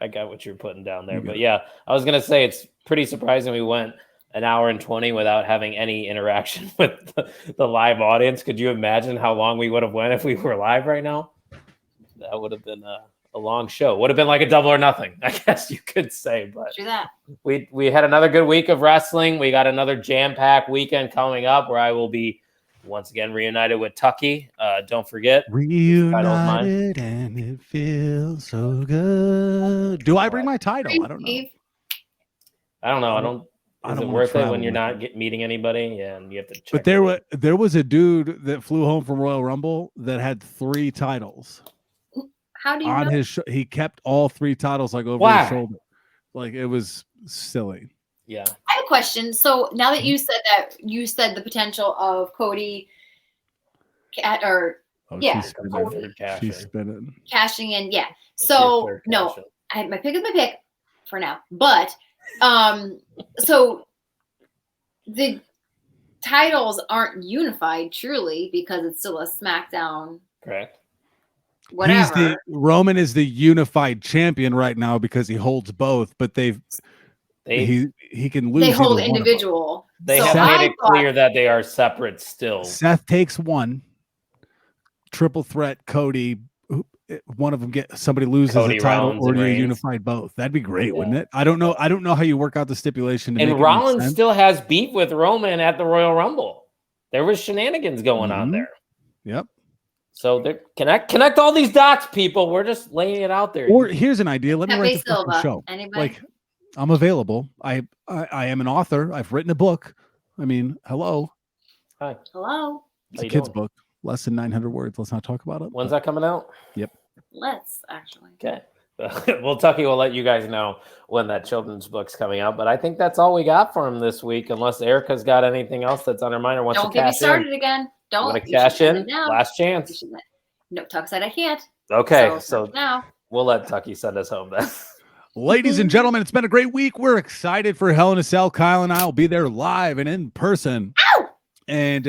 I got what you're putting down there. You got But it. yeah, I was gonna say it's pretty surprising we went an hour and 20 without having any interaction with the live audience. Could you imagine how long we would have went if we were live right now? That would have been a long show. Would have been like a double or nothing, I guess you could say. But Do that. we had another good week of wrestling. We got another jam-packed weekend coming up where I will be once again reunited with Tucky. Don't forget. Reunited and it feels so good. Do I bring my title? I don't know. Steve, I don't know. I don't. I Is don't it wanna worth it travel when you're with not meeting anybody? Yeah, and you have to check. But there was a dude that flew home from Royal Rumble that had 3 titles how do you on know? his. He kept all 3 titles like over Why? his shoulder. Like it was silly. Yeah. I have a question. So now that you said the potential of Cody Oh, Yeah, she's spinning. Cody. She's spinning. cashing in, yeah. That's So your third no, question. my pick is my pick for now. But so the titles aren't unified truly because it's still a SmackDown Correct. whatever. Roman is the unified champion right now because he holds both, but he can lose. They hold either one of them. individual. They So have I made it thought- clear that they are separate still. Seth takes one. Triple threat, Cody. One of them somebody loses Cody a title, Rollins or and you Reigns. unified both. That'd be great, Yeah. wouldn't it? I don't know how you work out the stipulation. To make And it make Rollins sense. still has beef with Roman at the Royal Rumble. There was shenanigans going on Mhm. there. Yep. So connect all these dots, people. We're just laying it out there. Or here's an idea. Let me Pepe write the fucking Silva. show. Anybody? Like, I'm available. I am an author. I've written a book. I mean, hello. Hi. Hello. It's How a you kid's doing? book. Less than 900 words. Let's not talk about it. When's that coming out? Let's actually. Okay. Well, Tucky will let you guys know when that children's book's coming out. But I think that's all we got for him this week, unless Erica's got anything else that's on her mind or wants Don't to get me cash started in. again. Don't Want to you should cash end in? it now. Last You chance. should let- No, Tuck said I can't. Okay, So so now. we'll let Tucky send us home then. Ladies and gentlemen, it's been a great week. We're excited for Hell in a Cell. Kyle and I will be there live and in person. Ow! And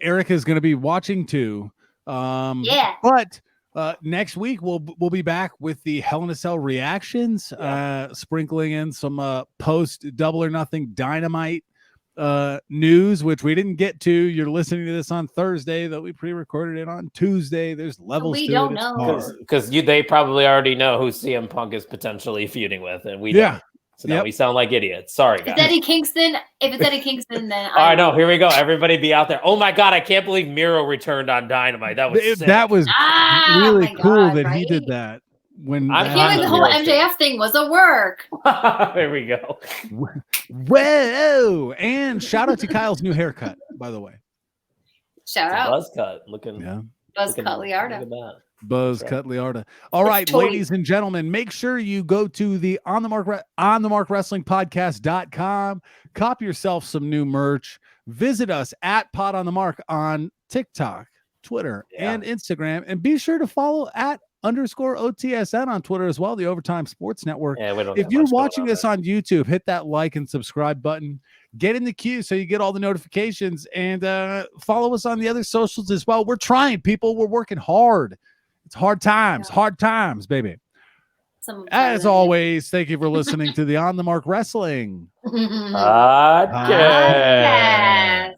Erica is going to be watching too. Yeah. But next week we'll be back with the Hell in a Cell reactions, sprinkling in some post Double or Nothing Dynamite news, which we didn't get to. You're listening to this on Thursday, though we pre-recorded it on Tuesday. There's levels We to don't it. It's know. hard. Because they probably already know who CM Punk is potentially feuding with, and we don't. So now Yep. we sound like idiots. Sorry, If guys. it's Eddie Kingston, then All right, no, here we go. Everybody be out there. Oh my God, I can't believe Miro returned on Dynamite. That was sick. That was really my cool God, that he right? did that. When I I feel like the whole Miro too. MJF thing was a work. There we go. Whoa! And shout out to Kyle's new haircut, by the way. Shout It's a out. buzz cut. Looking. Yeah. Buzz looking- Cut Look Liarda. at that. Buzz That's right. Cutliarda. All It's right, toy. ladies and gentlemen, make sure you go to the on the mark wrestling podcast.com. Copy yourself some new merch. Visit us at Pod on the Mark on TikTok, Twitter, Yeah. and Instagram. And be sure to follow at _OTSN on Twitter as well, the Overtime Sports Network. Yeah, we don't. If have you're much going watching on this there. on YouTube, hit that like and subscribe button. Get in the queue so you get all the notifications, and follow us on the other socials as well. We're trying, people. We're working hard. It's hard times, baby. As always, thank you for listening to the On the Mark Wrestling. Podcast. Podcast.